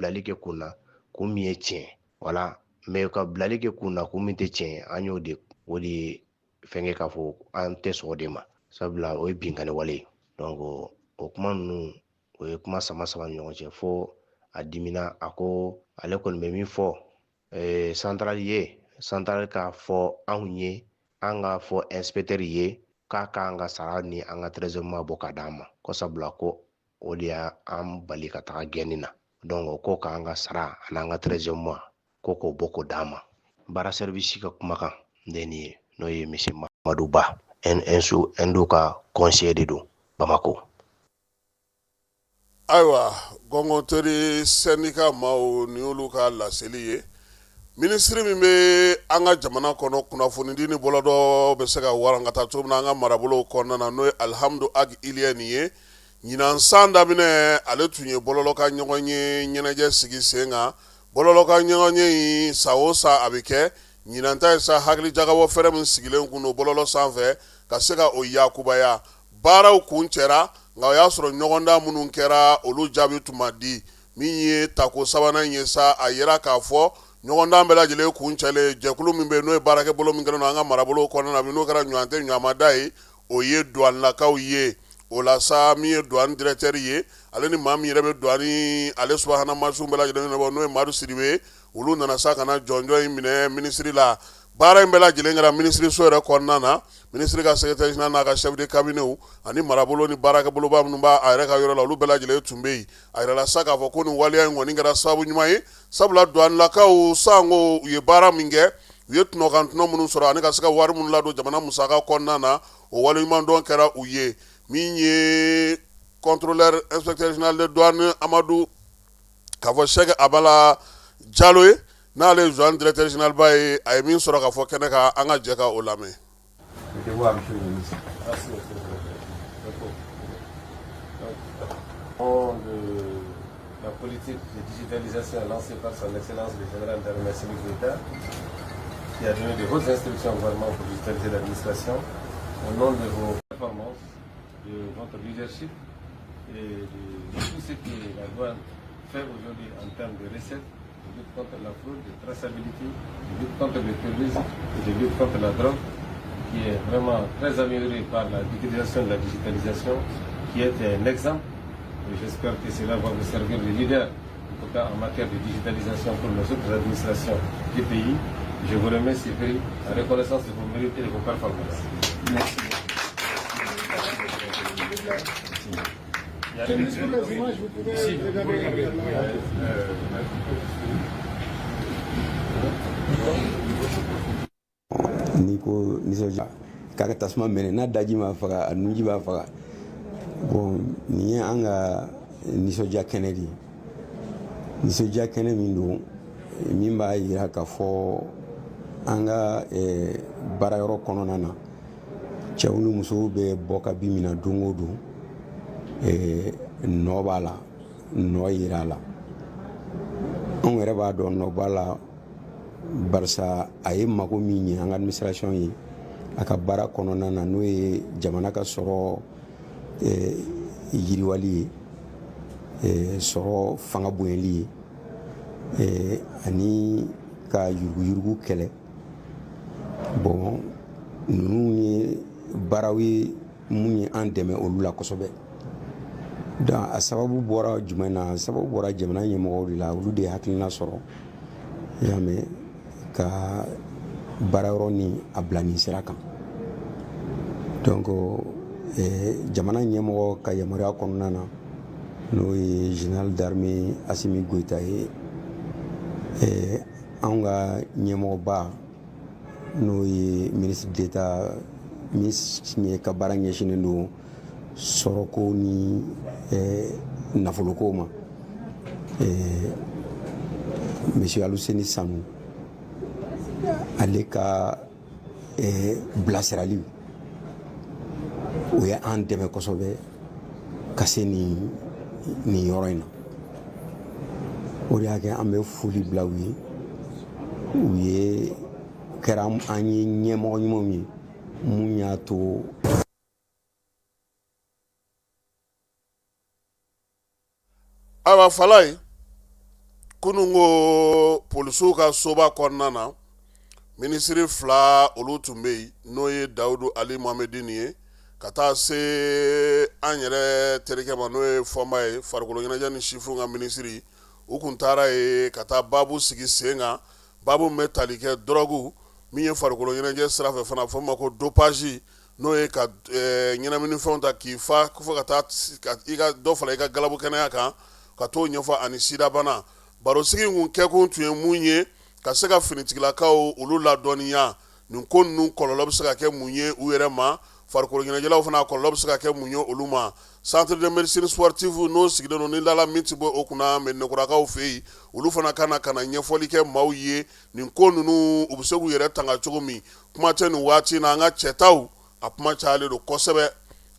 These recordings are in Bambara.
bilali kɛ kun na kun min ye tiɲɛ wala mais ka bilali kɛ kun na kun min tɛ tiɲɛ an y'o de o de ye fɛnkɛ k'a fɔ an tɛ sɔn o de ma sabula o ye binkani wale ye donc o kuma ninnu o ye kuma sama sama ni ɲɔgɔn cɛ fo a dimina a ko ale kɔni bɛ min fɔ central ye central k'a fɔ anw ye an ka fɔ inspecteur ye k'a k'an ka sara ni an ka trésorier bɔ ka d'an ma ko sabula ko o de y'an bali ka taga gɛnni na donc ko k'an ka sara ani an ka trésorier ko k'o bɔ k'o d'an ma baara service ka kumakan de nin ye n'o ye monsieur Mamadu Ba NSO ka conseiller de don Bamako. Ayiwa gɔngɔnteri syndicat maaw ni olu ka laseli ye ministre min bɛ an ka jamana kɔnɔ kunnafonidi ni bɔlɔdɔ bɛ se ka warankata cogo min na an ka marabolow kɔnɔna na n'o ye Alhamdu Ag Iliya nin ye ɲinan san daminɛ ale tun ye bɔlɔlɔ ka ɲɔgɔn ye ɲɛnajɛ sigi sen kan bɔlɔlɔ ka ɲɔgɔn ye in sa o sa a bɛ kɛ ɲinan ta ye sa hakili jagabɔ fɛrɛ min sigilen kun don bɔlɔlɔ sanfɛ ka se ka o yakubaya baaraw kun cɛra nka o y'a sɔrɔ ɲɔgɔndan minnu kɛra olu jaabi tun ma di min ye tako sabanan ye sa a yera k'a fɔ ɲɔgɔndan bɛɛ lajɛlen kun cɛlen jɛkulu min bɛ yen n'o ye baarakɛ bolo min kɛra an ka marabolo kɔnɔna na n'o kɛra ɲɔgɔn tɛ ɲɔgɔnmada ye o ye douanelakaw ye o la sa min ye douane directeur ye ale ni maa min yɛrɛ bɛ douane ale subahana mansiw bɛɛ lajɛlen ɲɛnabɔ n'o ye Madu Sidibe olu nana sa ka na jɔnjɔn in minɛ ministre la baara in bɛɛ lajɛlen kɛra ministre so yɛrɛ kɔnɔna na ministre ka secrétaire général n'a ka chef de cabinet ani marabolo ni baarakɛboloba minnu b'a a yɛrɛ ka yɔrɔ la olu bɛɛ lajɛlen tun bɛ yen a yɛrɛla sa k'a fɔ ko nin waleya in kɔni kɛra sababu ɲuman ye sabula douanelakaw sango u ye baara min kɛ u ye tɔnɔkantɔnɔ minnu sɔrɔ ani ka se ka wari minnu ladon jamana musaka kɔnɔna na o waleɲuman dɔn kɛra u ye min ye contrôleur inspecteur général de douane Amadu k'a fɔ Cheikh Abala Jalo ye n'ale ye douane directeur général ba ye a ye min sɔrɔ k'a fɔ kɛnɛ kan an ka jɛ ka o lamɛn. La politique de digitalisation lancée par son excellence le général d'armée Assimi Goïta, qui a donné de hautes instructions au gouvernement pour digitaliser l'administration, au nom de vos performances, de votre leadership et de tout ce que la douane fait aujourd'hui en termes de recettes, de lutte contre la fraude, de traçabilité, de lutte contre le terrorisme et de lutte contre la drogue, qui est vraiment très améliorée par la digitalisation de la digitalisation, qui est un exemple. Et j'espère que cela va vous servir de leader, en tout cas en matière de digitalisation pour nos autres administrations du pays. Je vous remercie pour la reconnaissance de vos mérites et de vos performances. Merci. Niko nisɔndiya k'a ka tasuma mɛnɛ n'a daji m'a faga a nunji b'a faga bon nin ye an ka nisɔndiya kɛnɛ de ye nisɔndiya kɛnɛ min don min b'a yira k'a fɔ an ka baarayɔrɔ kɔnɔna na cɛw ni musow bɛ bɔ ka bi min na don o don nɔ b'a la nɔ yira a la anw yɛrɛ b'a dɔn nɔ b'a la barisa a ye mago min ɲɛ an ka administration ye a ka baara kɔnɔna na n'o ye jamana ka sɔrɔ yiriwali ye sɔrɔ fanga bonyali ye ani ka yuruguyurugu kɛlɛ bon ninnu ye baaraw ye mun ye an dɛmɛ olu la kosɛbɛ donc a sababu bɔra jumɛn na a sababu bɔra jamana ɲɛmɔgɔw de la olu de ye hakilina sɔrɔ i y'a mɛn ka baarayɔrɔ ni a bila nin sira kan donc jamana ɲɛmɔgɔ ka yamaruya kɔnɔna na n'o ye général d'armée Assimi Goïta ye anw ka ɲɛmɔgɔba n'o ye ministre d'état min ka baara ɲɛsinnen don sɔrɔko ni nafoloko ma monsieur Aluseni Sanu ale ka bilasirali o ye an dɛmɛ kosɛbɛ ka se nin yɔrɔ in na o de y'a kɛ an bɛ foli bila u ye u ye kɛra an ye ɲɛmɔgɔ ɲumanw ye mun y'a to awa fala ye kunungo polisiw ka soba kɔnɔna na minisiri 2 olu tun bɛ yen n'o ye Dawudu Ali Mohamedini ye ka taa se an yɛrɛ terikɛ ma n'o ye fɔnba ye farikolo ɲɛnajɛ ni sifinw ka minisiri u kun taara ye ka taa babu sigi sen kan babu min bɛ tali kɛ dɔrɔgu min ye farikolo ɲɛnajɛ sira fɛ fana fɔ ma ko dopage n'o ye ka ɲɛnaminifɛnw ta k'i fa fo ka taa i ka dɔ fara i ka galabu kɛnɛya kan ka t'o ɲɛfɔ ani sida bana barosigi kun kɛkun tun ye mun ye ka se ka finitigilakaw olu ladɔnniya nin ko ninnu kɔlɔlɔ bɛ se ka kɛ mun ye u yɛrɛ ma farikolo ɲɛnajɛlaw fana kɔlɔlɔ bɛ se ka kɛ mun ye olu ma centre de médecine sportive n'o sigilen don ni dala min ti bɔ o kunna mɛdinɛkurakaw fɛ yen olu fana ka na ɲɛfɔli kɛ maaw ye nin ko ninnu u bɛ se k'u yɛrɛ tanga cogo min kuma tɛ nin waati na an ka cɛtaw a kuma cayalen don kosɛbɛ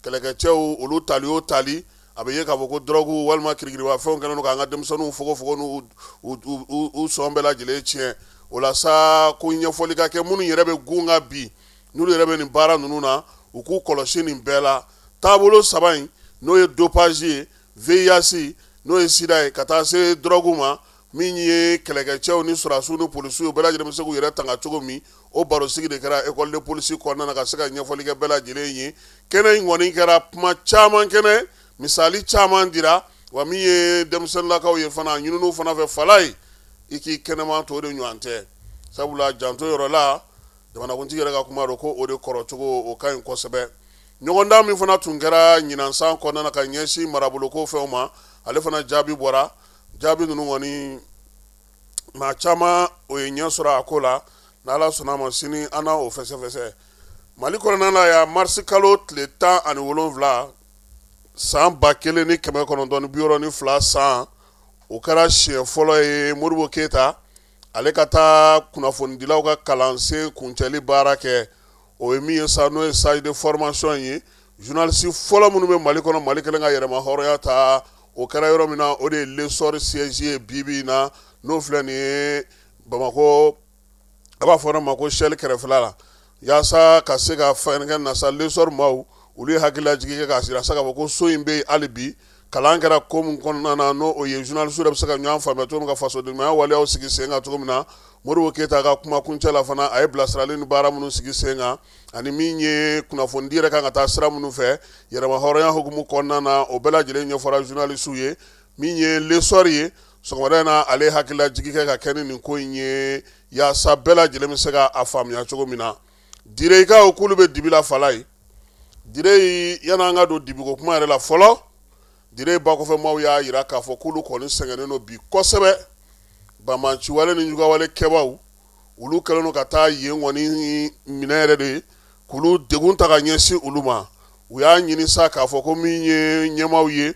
kɛlɛkɛcɛw olu tali o tali a bɛ ye k'a fɔ ko dɔrɔgu walima kirikiribafɛnw kɛlen don k'an ka denmisɛnninw fogofogo n'u sɔn bɛɛ lajɛlen tiɲɛ o la sa ko ɲɛfɔli ka kɛ minnu yɛrɛ bɛ gun ka bi n'olu yɛrɛ bɛ nin baara ninnu na u k'u kɔlɔsi nin bɛɛ la taabolo 3 in n'o ye dopage ye VIH n'o ye sida ye ka taa se dɔrɔgu ma min ye kɛlɛkɛcɛw ni sɔrɔdasiw ni polisiw bɛɛ lajɛlen bɛ se k'u yɛrɛ tanga cogo min o barosigi de kɛra école de police kɔnɔna na ka se ka ɲɛfɔli kɛ bɛɛ lajɛlen ye kɛnɛ in kɔni kɛra kuma caman kɛnɛ misali caman dira wa min ye denmisɛnninlakaw ye fana ɲininiw fana fɛ fala ye i k'i kɛnɛma to o de ɲɔgɔn tɛ sabula janto yɔrɔ la jamanakuntigi yɛrɛ ka kuma don ko o de kɔrɔcogo o ka ɲi kosɛbɛ ɲɔgɔndan min fana tun kɛra ɲinansan kɔnɔna na ka ɲɛsin maraboloko fɛnw ma ale fana jaabi bɔra jaabi ninnu kɔni maa caman o ye ɲɛ sɔrɔ a ko la n'ala sɔnna a ma sini an na o fɛsɛfɛsɛ mali kɔnɔna na yan marisi kalo tile 17 san 1992 san o kɛra siɲɛ fɔlɔ ye Modibo Keyita ale ka taa kunnafonidilaw ka kalansen kuncɛli baara kɛ o ye min ye sa n'o ye stage de formation ye journaliste fɔlɔ minnu bɛ mali kɔnɔ mali kelen ka yɛrɛma hɔrɔnya ta o kɛra yɔrɔ min na o de ye l'essor siège ye bibi na n'o filɛ nin ye Bamako a b'a fɔ ma ko Shell kɛrɛfɛla la yaasa ka se ka fɛn kɛ na sa l'essor maaw olu ye hakililajigi kɛ k'a sira sa k'a fɔ ko so in bɛ yen hali bi kalan kɛra ko min kɔnɔna na n'o o ye journaliste yɛrɛ bɛ se ka ɲɔgɔn faamuya cogo min ka fasodenniya waleyaw sigi sen kan cogo min na Modibo Keyita ka kuma kuncɛ la fana a ye bilasirali ni baara minnu sigi sen kan ani min ye kunnafonidi yɛrɛ kan ka taa sira minnu fɛ yɛrɛma hɔrɔnya hukumu kɔnɔna na o bɛɛ lajɛlen ɲɛfɔra journaliste ye min ye l'essor ye sɔgɔmada in na ale hakililajigi kɛ ka kɛ ni nin ko in ye yaasa bɛɛ lajɛlen bɛ se ka a faamuya cogo min na direyikaw k'olu bɛ dibi la fala ye direyi yan'an ka don dibiko kuma yɛrɛ la fɔlɔ direyi bakɔfɛmaaw y'a yira k'a fɔ k'olu kɔni sɛgɛnnen don bi kosɛbɛ bamanciwale ni jugawale kɛbaw olu kɛlen don ka taa yen kɔni minɛ yɛrɛ de k'olu degun ta ka ɲɛsin olu ma u y'a ɲini sa k'a fɔ ko min ye ɲɛmaaw ye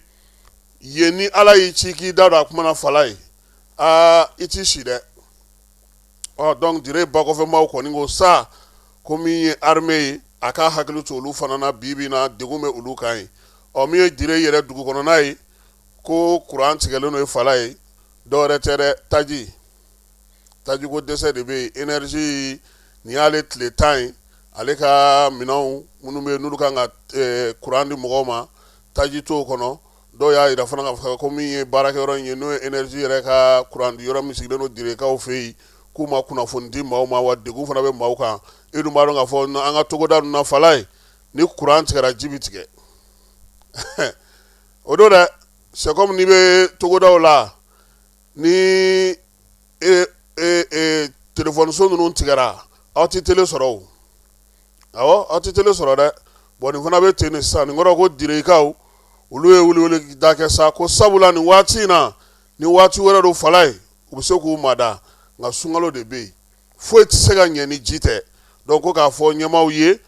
yen ni ala y'i ci k'i da don a kuma na fala ye i t'i si dɛ donc direyi bakɔfɛmaaw kɔni ko sa ko min ye armée ye a ka hakili to olu fana na bibi na degun bɛ olu kan ye min ye direyi yɛrɛ dugu kɔnɔna ye ko kuran tigɛlen no ye fala ye dɔwɛrɛ tɛ dɛ taji ko dɛsɛ de bɛ yen énergie nin y'ale tile 10 ye ale ka minɛnw minnu bɛ yen n'olu kan ka kuran di mɔgɔw ma taji t'o kɔnɔ dɔw y'a yira fana k'a fɔ ko min ye baarakɛyɔrɔ in ye n'o ye énergie yɛrɛ ka kuran di yɔrɔ min sigilen don direkaw fɛ yen k'u ma kunnafoni di maaw ma wa degun fana bɛ maaw kan e dun b'a dɔn k'a fɔ an ka togoda ninnu na fala ye ni kuran tigɛra ji bɛ tigɛ o don dɛ c'est comme n'i bɛ togodaw la ni téléphone so ninnu tigɛra aw tɛ télé sɔrɔ o awɔ aw tɛ télé sɔrɔ dɛ bon nin fana bɛ ten de sisan nin kɔrɔ ko direkaw olu ye wuli da kɛ sa ko sabula nin waati in na ni waati wɛrɛ don fala ye u bɛ se k'u mada nka sunkalo de bɛ yen foyi tɛ se ka ɲɛ ni ji tɛ donc ko k'a fɔ ɲɛmaaw ye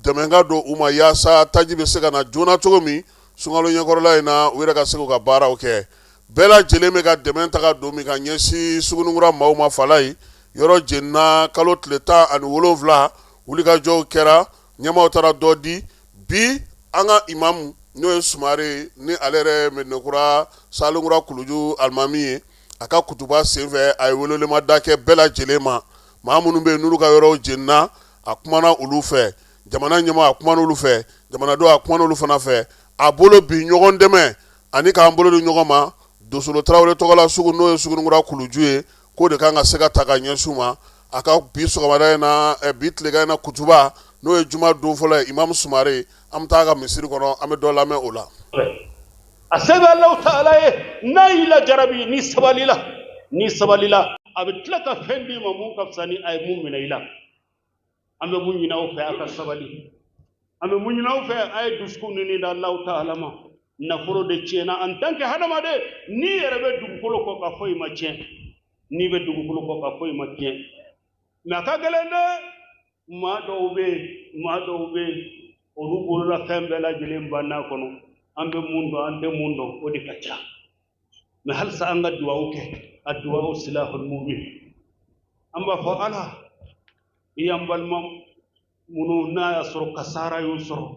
dɛmɛ ka don u ma yaasa taji bɛ se ka na joona cogo min sunkalo ɲɛkɔrɔla in na u yɛrɛ ka se k'u ka baaraw kɛ bɛɛ lajɛlen bɛ ka dɛmɛ ta ka don min ka ɲɛsin Sugunikura maaw ma fala ye yɔrɔ jenina kalo tile 17 wulikajɔw kɛra ɲɛmaaw taara dɔ di bi an ka imamu n'o ye Sumare ni ale yɛrɛ Mɛdinɛkura Salenkura Kuluju alimami ye a ka kutuba senfɛ a ye welelema da kɛ bɛɛ lajɛlen ma maa minnu bɛ yen n'olu ka yɔrɔw jenina a kumana olu fɛ jamana ɲɛmaa a kumana olu fɛ jamanadenw a kumana olu fana fɛ a bolo bi ɲɔgɔn dɛmɛ ani k'an bolo di ɲɔgɔn ma Dosolo Traoré tɔgɔla sugu n'o ye Sugunikura Kuluju ye k'o de kan ka se ka ta ka ɲɛsin u ma a ka bi sɔgɔmada in na bi tilegan in na kutuba n'o ye juma don fɔlɔ ye Imam Sumare an bɛ taa ka misiri kɔnɔ an bɛ dɔ lamɛn o la. A se bɛ Alahu Taala ye n'a y'i lajarabi ni sabalila a bɛ tila ka fɛn d'i ma mun ka fisa ni a ye mun minɛ i la. An bɛ mun ɲini aw fɛ a ka sabali, an bɛ mun ɲini aw fɛ a ye dusukun ɲini da Alahu Taala ma. Nafolo de tiɲɛna en tant que hadamaden n'i yɛrɛ bɛ dugukolo kɔ ka foyi ma tiɲɛ, n'i bɛ dugukolo kɔ ka foyi ma tiɲɛ, mais a ka gɛlɛn dɛ, maa dɔw bɛ yen olu bolola fɛn bɛɛ lajɛlen banna kɔnɔ, an bɛ mun dɔn an tɛ mun dɔn o de ka ca, mais halisa an ka duwawu kɛ, a duwawu silahul mu'min, an b'a fɔ Ala i y'an balima minnu n'a y'a sɔrɔ kasara y'u sɔrɔ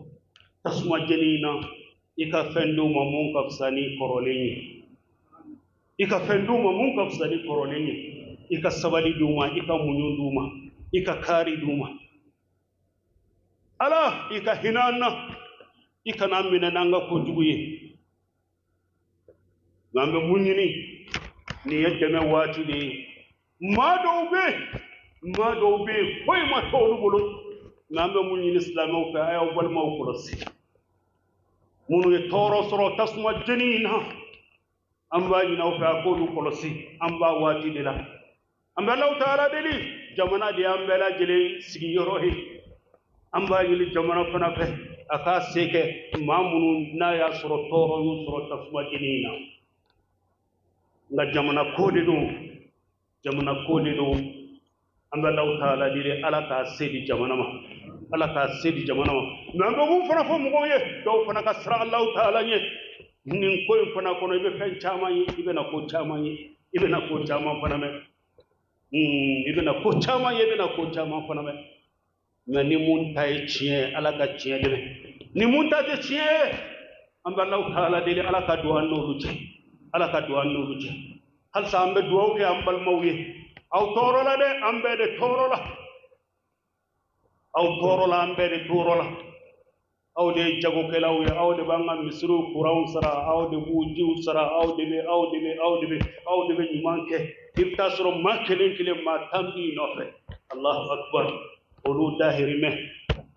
tasuma jeni in na i ka fɛn d'u ma mun ka fisa ni kɔrɔlen ye, i ka fɛn d'u ma mun ka fisa ni kɔrɔlen ye, i ka sabali d'u ma, i ka muɲu d'u ma, i ka kari d'u ma. Ala i ka hinɛ an na, i kana minɛ n'an ka kojugu ye, nka an bɛ mun ɲini nin ye dɛmɛ waati de ye. Maa dɔw bɛ yen foyi ma kɛ olu bolo, nka an bɛ mun ɲini silamɛw fɛ a y'aw balimaw kɔlɔsi. Minnu ye tɔɔrɔ sɔrɔ tasuma jeni in na an b'a ɲini aw fɛ a k'olu kɔlɔsi, an b'a waati de la. An bɛ Alahu Taala deli, jamana de y'an bɛɛ lajɛlen sigiyɔrɔ ye, an b'a ɲini jamana fana fɛ a k'a se kɛ maa minnu n'a y'a sɔrɔ tɔɔrɔ y'u sɔrɔ tasuma jeni in na, nka jamana ko de don, an bɛ Alahu Taala deli Ala k'a se di jamana ma, Ala k'a se di jamana ma, mais an bɛ mun fana fɔ mɔgɔw ye dɔw fana ka siran Alahu Taala ɲɛ, nin ko in fana kɔnɔ i bɛ fɛn caman ye, i bɛna ko caman ye, i bɛna ko caman fana mɛn, i bɛna ko caman ye, i bɛna ko caman fana mɛn, mais ni mun ta ye tiɲɛ Ala ka tiɲɛ dɛmɛ, ni mun ta tɛ tiɲɛ ye an bɛ Alahu Taala deli Ala ka don an n'olu cɛ, Ala ka don an n'olu cɛ. Halisa an bɛ duwawu kɛ an balimaw ye, aw tɔɔrɔ la dɛ, an bɛɛ de tɔɔrɔ la, aw tɔɔrɔ la, an bɛɛ de tɔɔrɔ la, aw de ye jagokɛlaw ye, aw de b'an ka misiriw kuranw sara, aw de b'u jiw sara, aw de bɛ ɲuman kɛ, i bɛ taa sɔrɔ maa kelen kelen maa 10 b'i nɔfɛ, Allahu akbar, olu dahirimɛ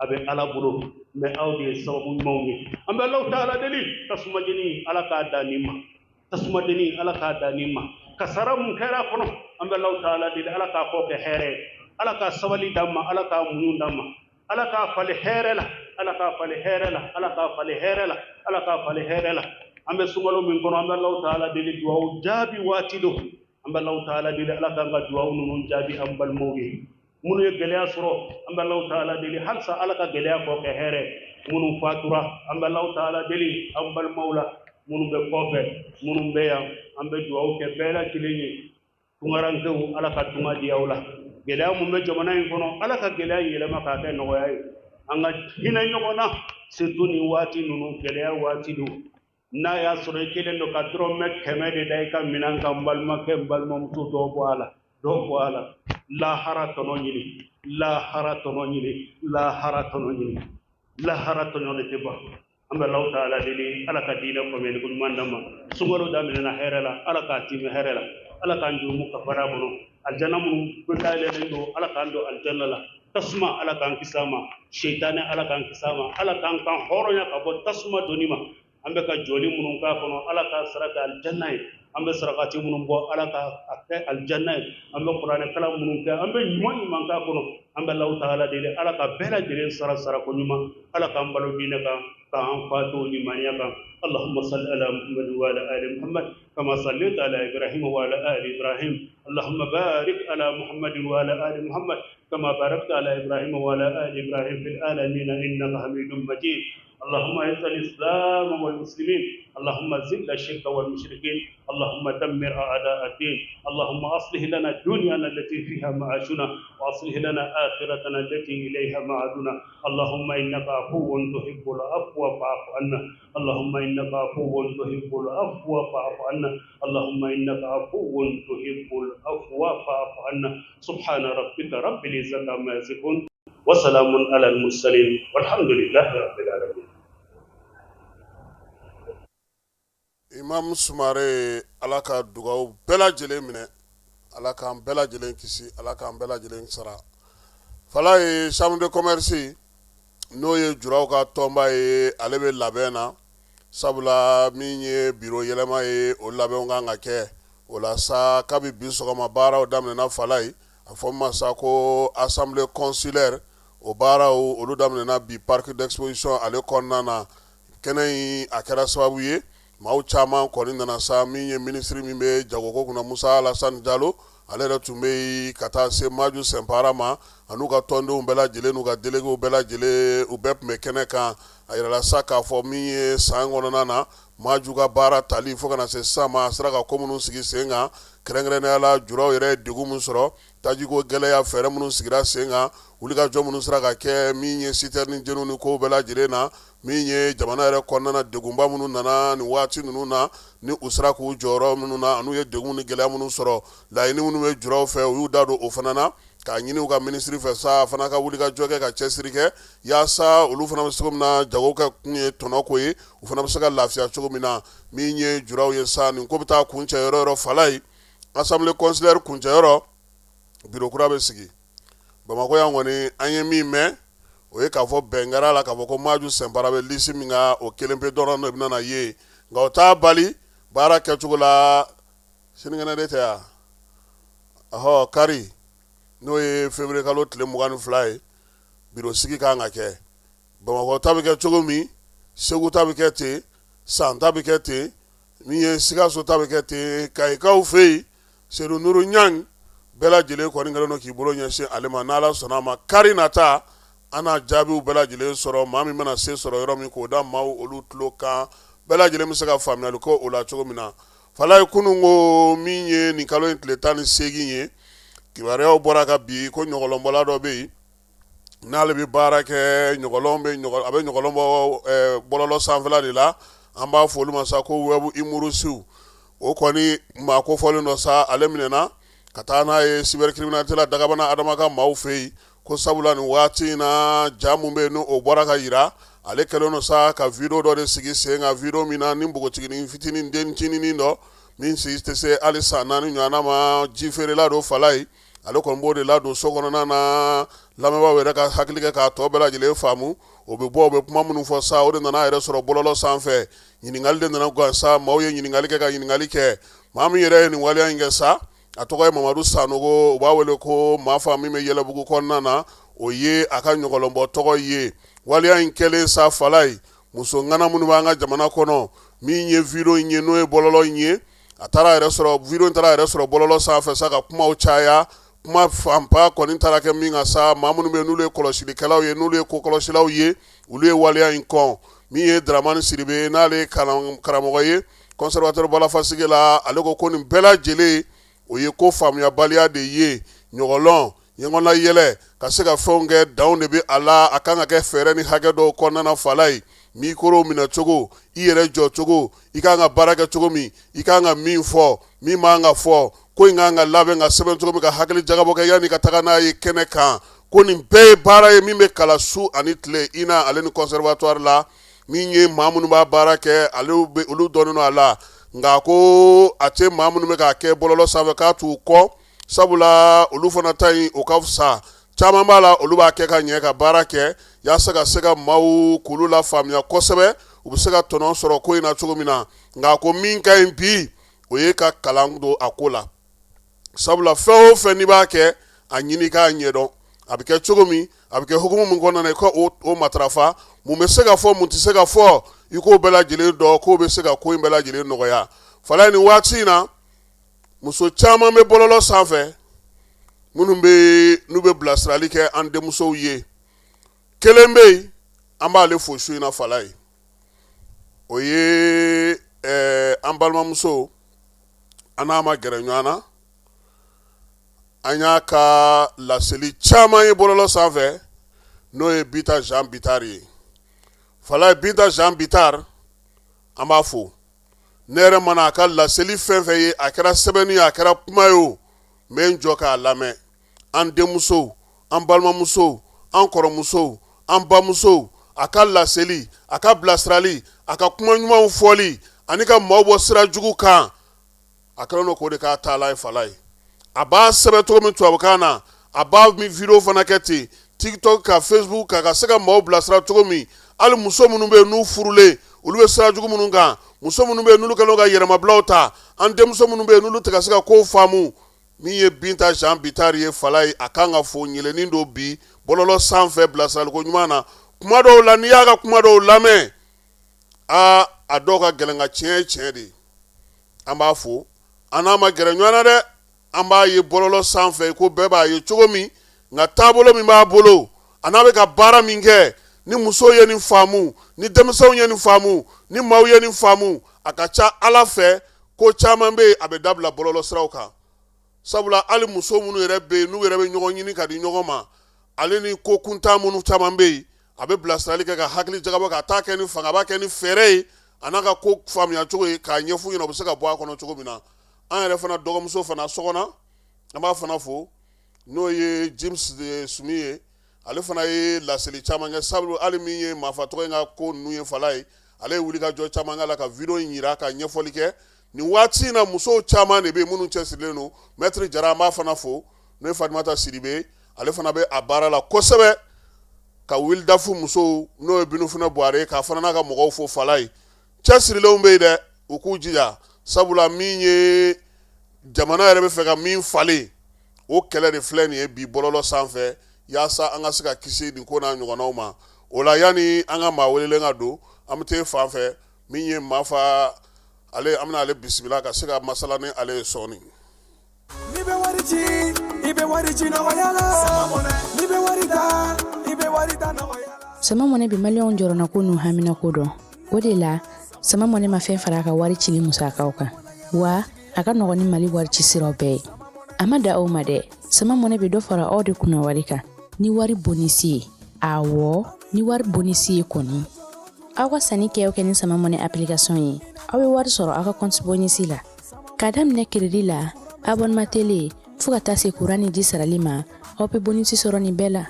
a bɛ Ala bolo, mais aw de ye sababu ɲumanw ye. An bɛ Alahu Taala deli tasuma jeni Ala k'a da nin ma, tasuma jeni Ala k'a da nin ma, kasara mun kɛra kɔnɔ an bɛ Alahu Taala deli Ala k'a kɔ kɛ hɛrɛ ye, Ala ka sabali d'an ma, Ala k'a muɲu d'an ma, Ala k'a falen hɛrɛ la, Ala k'a falen hɛrɛ la, Ala k'a falen hɛrɛ la, Ala k'a falen hɛrɛ la. An bɛ sunkalo min kɔnɔ an bɛ Alahu Taala deli duwawu jaabi waati don, an bɛ Alahu Taala deli Ala k'an ka duwawu ninnu jaabi an balimaw ye. Minnu ye gɛlɛya sɔrɔ an bɛ Alahu Taala deli halisa Ala ka gɛlɛya kɔ kɛ hɛrɛ, minnu fatura an bɛ Alahu Taala deli an balimaw la, minnu bɛ kɔfɛ minnu bɛ yan an bɛ duwawu kɛ bɛɛ lajɛlen ye, tungarankew Ala ka tunga di aw la, gɛlɛya mun bɛ jamana in kɔnɔ Ala ka gɛlɛya yɛlɛma k'a kɛ nɔgɔya ye, an ka hinɛ ɲɔgɔn na surtout nin waati ninnu gɛlɛya waati don, n'a y'a sɔrɔ i kelen don ka dɔrɔmɛ 100 de da i ka minan kan n balimakɛ n balimamuso dɔ bɔ a la, lahara tɔnɔ ɲini, lahara tɔnɔ de tɛ ban. An bɛ Alahu Taala deli Ala ka diinɛ faamuyali ko ɲuman d'an ma, sunkalo daminɛna hɛrɛ la Ala k'a timɛ hɛrɛ la, Ala k'an jurumu kafara kɔnɔ, aljanna minnu bɛ dayɛlɛlen don Ala k'an don aljanna la, tasuma Ala k'an kisi a ma, seitanɛ Ala k'an kisi a ma, Ala k'an kan hɔrɔnya ka bɔ tasuma donni ma, an bɛ ka jɔli minnu k'a kɔnɔ Ala k'a sara kɛ aljanna ye, an bɛ sarakati minnu bɔ Ala k'a kɛ aljanna ye, an bɛ kuranɛ kalan minnu kɛ an bɛ ɲuman k'a kɔnɔ, an bɛ Alahu Taala deli Ala ka bɛɛ lajɛlen sara ko ɲuman, Ala k'an balo diinɛ kan, k'an fato limaniya kan. اللهم صل على محمد وعلى آل محمد كما صليت على إبراهيم وعلى آل إبراهيم اللهم بارك على محمد وعلى آل محمد كما باركت على إبراهيم وعلى آل إبراهيم في العالمين إنك حميد مجيد اللهم اعز الإسلام والمسلمين اللهم ذل الشرك والمشركين اللهم دمر أعداء الدين اللهم أصلح لنا دنيانا التي فيها معاشنا وأصلح لنا آخرتنا التي إليها معادنا اللهم إنك عفو تحب العفو فاعف عنا اللهم إنك عفو تحب العفو فاعف عنا اللهم إنك عفو تحب العفو فاعف عنا سبحان ربك رب العزة عما يصفون وسلام على المرسلين والحمد لله رب العالمين. Imam Sumare ala ka dugaw bɛɛ lajɛlen minɛ, ala k'an bɛɛ lajɛlen kisi, ala k'an bɛɛ lajɛlen sara. Fala ye chambre de commerce n'o ye juraw ka tɔnba ye, ale bɛ labɛn na sabula min ye biro yɛlɛma ye o labɛnw kan ka kɛ o la sa kabi bi sɔgɔma baaraw daminɛna Fala ye a fɔ ma sa ko assemblée consulaire o baaraw olu daminɛna bi parc d'exposition ale kɔnɔna na. Kɛnɛ in a kɛra sababu ye maaw caman kɔni nana sa, min ye ministre min bɛ jagoko kunna Musa Alassane Diallo, ale yɛrɛ tun bɛ ka taa se Maju Sɛnpara ma an'u ka tɔndenw bɛɛ lajɛlen n'u ka délégués bɛɛ lajɛlen, u bɛɛ tun bɛ kɛnɛ kan. A yirala sa k'a fɔ min ye san kɔnɔna na Maju ka baara tali fo kana se sisan ma a sera ka ko minnu sigi sen kan, kɛrɛnkɛrɛnnenya la juraw yɛrɛ ye degun min sɔrɔ, tajiko gɛlɛya fɛɛrɛ minnu sigira sen kan, wulikajɔ minnu sera ka kɛ, min ye citerne jeniw ni kow bɛɛ lajɛlen na, min ye jamana yɛrɛ kɔnɔna degunba minnu nana nin waati ninnu na, ni u sera k'u jɔyɔrɔ minnu na an'u ye degun ni gɛlɛya minnu sɔrɔ, laɲini minnu bɛ juraw fɛ u y'u da don o fana na k'a ɲini u ka ministre fɛ sa a fana ka wulikajɔ kɛ ka cɛsiri kɛ yaasa olu fana bɛ se cogo min na jago kɛ kun ye tɔnɔ ko ye, u fana bɛ se ka lafiya cogo min na, min ye juraw ye sa nin ko bɛ taa kuncɛ yɔrɔ yɔrɔ Fala ye assemblée consulaire kuncɛyɔrɔ biro kura bɛ sigi Bamakɔ yan kɔni an ye min mɛn o ye k'a fɔ bɛn kɛra la k'a fɔ ko Maju Sɛnpara bɛ liste min kan o kelen pe dɔrɔn de bɛna na ye, nka o t'a bali baara kɛcogo la sinikɛnɛ de tɛ yan kari n'o ye février kalo tile 22 ye biro sigi kan ka kɛ Bamakɔ ta bɛ kɛ cogo min, Segu ta bɛ kɛ ten, San ta bɛ kɛ ten, min ye Sikaso ta bɛ kɛ ten, Kayikaw fɛ yen Seydou Nourou Niang bɛɛ lajɛlen kɔni kɛlen don k'i bolo ɲɛsin ale ma, n'Ala sɔnna a ma kari nata an n'a jaabiw bɛɛ lajɛlen sɔrɔ, maa min bɛna se sɔrɔ yɔrɔ min k'o da maaw olu tulo kan, bɛɛ lajɛlen bɛ se ka faamuyali kɛ o la cogo min na. Fala ye kunun ko min ye nin kalo in tile 18 ye kibaruyaw bɔra ka bi ko ɲɔgɔlɔnbɔla dɔ bɛ yen n'ale bɛ baara kɛ a bɛ ɲɔgɔlɔn bɔ bɔlɔlɔ sanfɛla de la, an b'a fɔ olu ma sa ko web imurusiw, o kɔni maa ko fɔlen dɔ sa ale minɛna ka taa n'a ye cybercriminalité la Dagabana Adama ka maaw fɛ yen ko sabula nin waati in na ja mun bɛ yen n'o bɔra ka yira ale kɛlen don sa ka video dɔ de sigi sen kan, video min na ni npogotiginin fitinin dennicinin dɔ min si tɛ se hali san 4 ɲɔgɔnna ma, ji feerela don Fala ye, ale kɔni b'o de ladon so kɔnɔna na, lamɛnbaaw yɛrɛ ka hakili kɛ k'a tɔ bɛɛ lajɛlen faamu, o bɛ bɔ o bɛ kuma minnu fɔ sa o de nana a yɛrɛ sɔrɔ bɔlɔlɔ sanfɛ, ɲininkali de nana gan sa, maaw ye ɲininkali kɛ ka ɲininkali kɛ, maa min yɛrɛ ye nin waleya in kɛ sa a tɔgɔ ye Mamadu Sanogo, u b'a wele ko Maafa min bɛ Yɛlɛbugu kɔnɔna na, o ye a ka ɲɔgɔlɔnbɔ tɔgɔ ye, waleya in kɛlen sa Fala ye muso ŋana minnu b'an ka jamana kɔnɔ, min ye video in ye n'o ye bɔlɔlɔ in ye, a taara yɛrɛ sɔrɔ video in taara yɛrɛ sɔrɔ bɔlɔlɔ sanfɛ sa ka kumaw caya, kuma fanba kɔni taara kɛ min kan sa, maa minnu bɛ yen n'olu ye kɔlɔsilikɛlaw ye, n'olu ye kokɔlɔsilaw ye, olu ye waleya in kɔn, min ye Dramani Siribe n'ale ye karamɔgɔ ye conservateur balafasige la, ale ko nin bɛɛ lajɛlen o ye ko faamuyabaliya de ye, ɲɔgɔlɔn ɲɔgɔnna yɛlɛ ka se ka fɛnw kɛ danw de bɛ a la, a kan ka kɛ fɛɛrɛ ni hakɛ dɔw kɔnɔna na Fala ye, mikoro minɛ cogo, i yɛrɛ jɔ cogo, i kan ka baara kɛ cogo min, i kan ka min fɔ, min man ka fɔ, ko in kan ka labɛn ka sɛbɛn cogo min ka hakili jagabɔ kɛ yanni ka taga n'a ye kɛnɛ kan, ko nin bɛɛ ye baara ye min bɛ kalan su ani tile INA ale ni conservatoire la, min ye maa minnu b'a baara kɛ olu dɔnnen don a la, nka ko a tɛ maa minnu bɛ k'a kɛ bɔlɔlɔ sanfɛ k'a t'u kɔ, sabula olu fana ta in o ka fisa, caman b'a la olu b'a kɛ ka ɲɛ ka baara kɛ yaasa ka se ka maaw k'olu la faamuya kosɛbɛ, u bɛ se ka tɔnɔ sɔrɔ ko in na cogo min na, nka ko min ka ɲi bi o ye ka kalan don a ko la, sabula fɛn o fɛn n'i b'a kɛ a ɲini k'a ɲɛdɔn, a bɛ kɛ cogo min, a bɛ kɛ hukumu min kɔnɔna na i ka o matarafa, mun bɛ se ka fɔ mun tɛ se ka fɔ, i k'o bɛɛ lajɛlen dɔn, k'o bɛ se ka ko in bɛɛ lajɛlen nɔgɔya. Fala nin waati in na muso caman bɛ bɔlɔlɔ sanfɛ minnu n'u bɛ bilasirali kɛ an denmusow ye, kelen bɛ yen an b'ale fo su in na Fala ye, o ye an balimamuso an n'a ma gɛrɛ ɲɔgɔn na, an y'a ka laseli caman ye bɔlɔlɔ sanfɛ n'o ye Binta Jean Bitar ye. Fala ye Binta Jean Bitar an b'a fo, ne yɛrɛ mana a ka laseli fɛn fɛn ye, a kɛra sɛbɛnni ye a kɛra kuma ye o, n bɛ n jɔ k'a lamɛn, an denmusow, an balimamusow, an kɔrɔmusow, an bamusow, a ka laseli, a ka bilasirali, a ka kuma ɲumanw fɔli, ani ka maaw bɔ sira jugu kan a kɛlen don k'o de k'a taala ye fala ye a b'a sɛbɛn cogo min tubabukan na a b'a video fana kɛ ten TikTok ka Facebook ka se ka maaw bilasira cogo min hali muso minnu bɛ yen n'u furulen olu bɛ sira jugu minnu kan muso minnu bɛ yen n'olu kɛlen ka yɛrɛmabilaw ta an denmuso minnu bɛ yen n'olu tɛ ka se ka kow faamu min ye Binta Jean Bitari ye fala ye a kan ka fɔ ɲɛlɛnnin don bi bɔlɔlɔ sanfɛ bilasiraliko ɲuman na kuma dɔw la n'i y'a ka kuma dɔw lamɛn a dɔw ka gɛlɛn nka tiɲɛ ye tiɲɛ de ye an b'a fɔ an n'a ma gɛrɛ ɲɔgɔn na dɛ an b'a ye bɔlɔlɔ sanfɛ ko bɛɛ b'a ye cogo min nka taabolo min b'a bolo a n'a bɛ ka baara min kɛ ni musow ye nin faamu ni denmisɛnw ye nin faamu ni maaw ye nin faamu a ka ca Ala fɛ ko caman bɛ yen a bɛ dabila bɔlɔlɔ siraw kan sabula hali muso minnu yɛrɛ bɛ yen n'u yɛrɛ bɛ ɲɔgɔn ɲini ka di ɲɔgɔn ma ale ni ko kuntan minnu caman bɛ yen a bɛ bilasirali kɛ ka hakili jagabɔ ka taa kɛ ni fanga a b'a kɛ ni fɛɛrɛ ye a n'a ka ko faamuya cogo ye k'a ɲɛf'u ɲɛna u bɛ se ka bɔ a kɔnɔ cogo min na an yɛrɛ fana dɔgɔmuso fana sɔgɔna an b'a fana fo n'o ye James Sumi ye ale fana ye laseli caman kɛ sabu hali min ye maafa tɔgɔ in ka ko ninnu ye fala ye ale ye wulikajɔ caman k'a la ka video in yira ka ɲɛfɔli kɛ nin waati in na musow caman de bɛ yen minnu cɛsirilen don Maître Jara an b'a fana fo n'o ye Fatumata Sidibe ale fana bɛ a baara la kosɛbɛ ka wilidafu musow n'o ye Binufuna Buhare k'a fana n'a ka mɔgɔw fo fala ye cɛsirilenw bɛ yen dɛ u k'u jija sabula min ye jamana yɛrɛ bɛ fɛ ka min falen o kɛlɛ de filɛ nin ye bi bɔlɔlɔ sanfɛ yaasa an ka se ka kisi nin ko n'a ɲɔgɔnnaw ma o la yanni an ka maa welelen ka don an bɛ taa fan fɛ min ye Maafa ale an bɛna ale bisimila ka se ka masala ni ale ye sɔɔni. Ni bɛ wari ci i bɛ wari ci nɔgɔya la ni bɛ wari ta i bɛ wari ta nɔgɔya la. Sama mɔnɛ bi maliyɛnw jɔrɔna ko n'u hamina ko dɔn o de la sama mɔnɛ ma fɛn fara a ka wari cili musakaw kan wa a ka nɔgɔn ni Mali wari ci siraw bɛɛ ye a ma da aw ma dɛ sama mɔnɛ bɛ dɔ fara aw de kunna wari kan ni wari bonisi ye awɔ ni wari bonisi ye kɔni aw ka sanni kɛ ni sama mɔnɛ application ye aw bɛ wari sɔrɔ aw ka compte bonisi la k'a daminɛ crédit la abonnement télé fo ka taa se courant ni ji sarali ma aw bɛ bonisi sɔrɔ nin bɛɛ la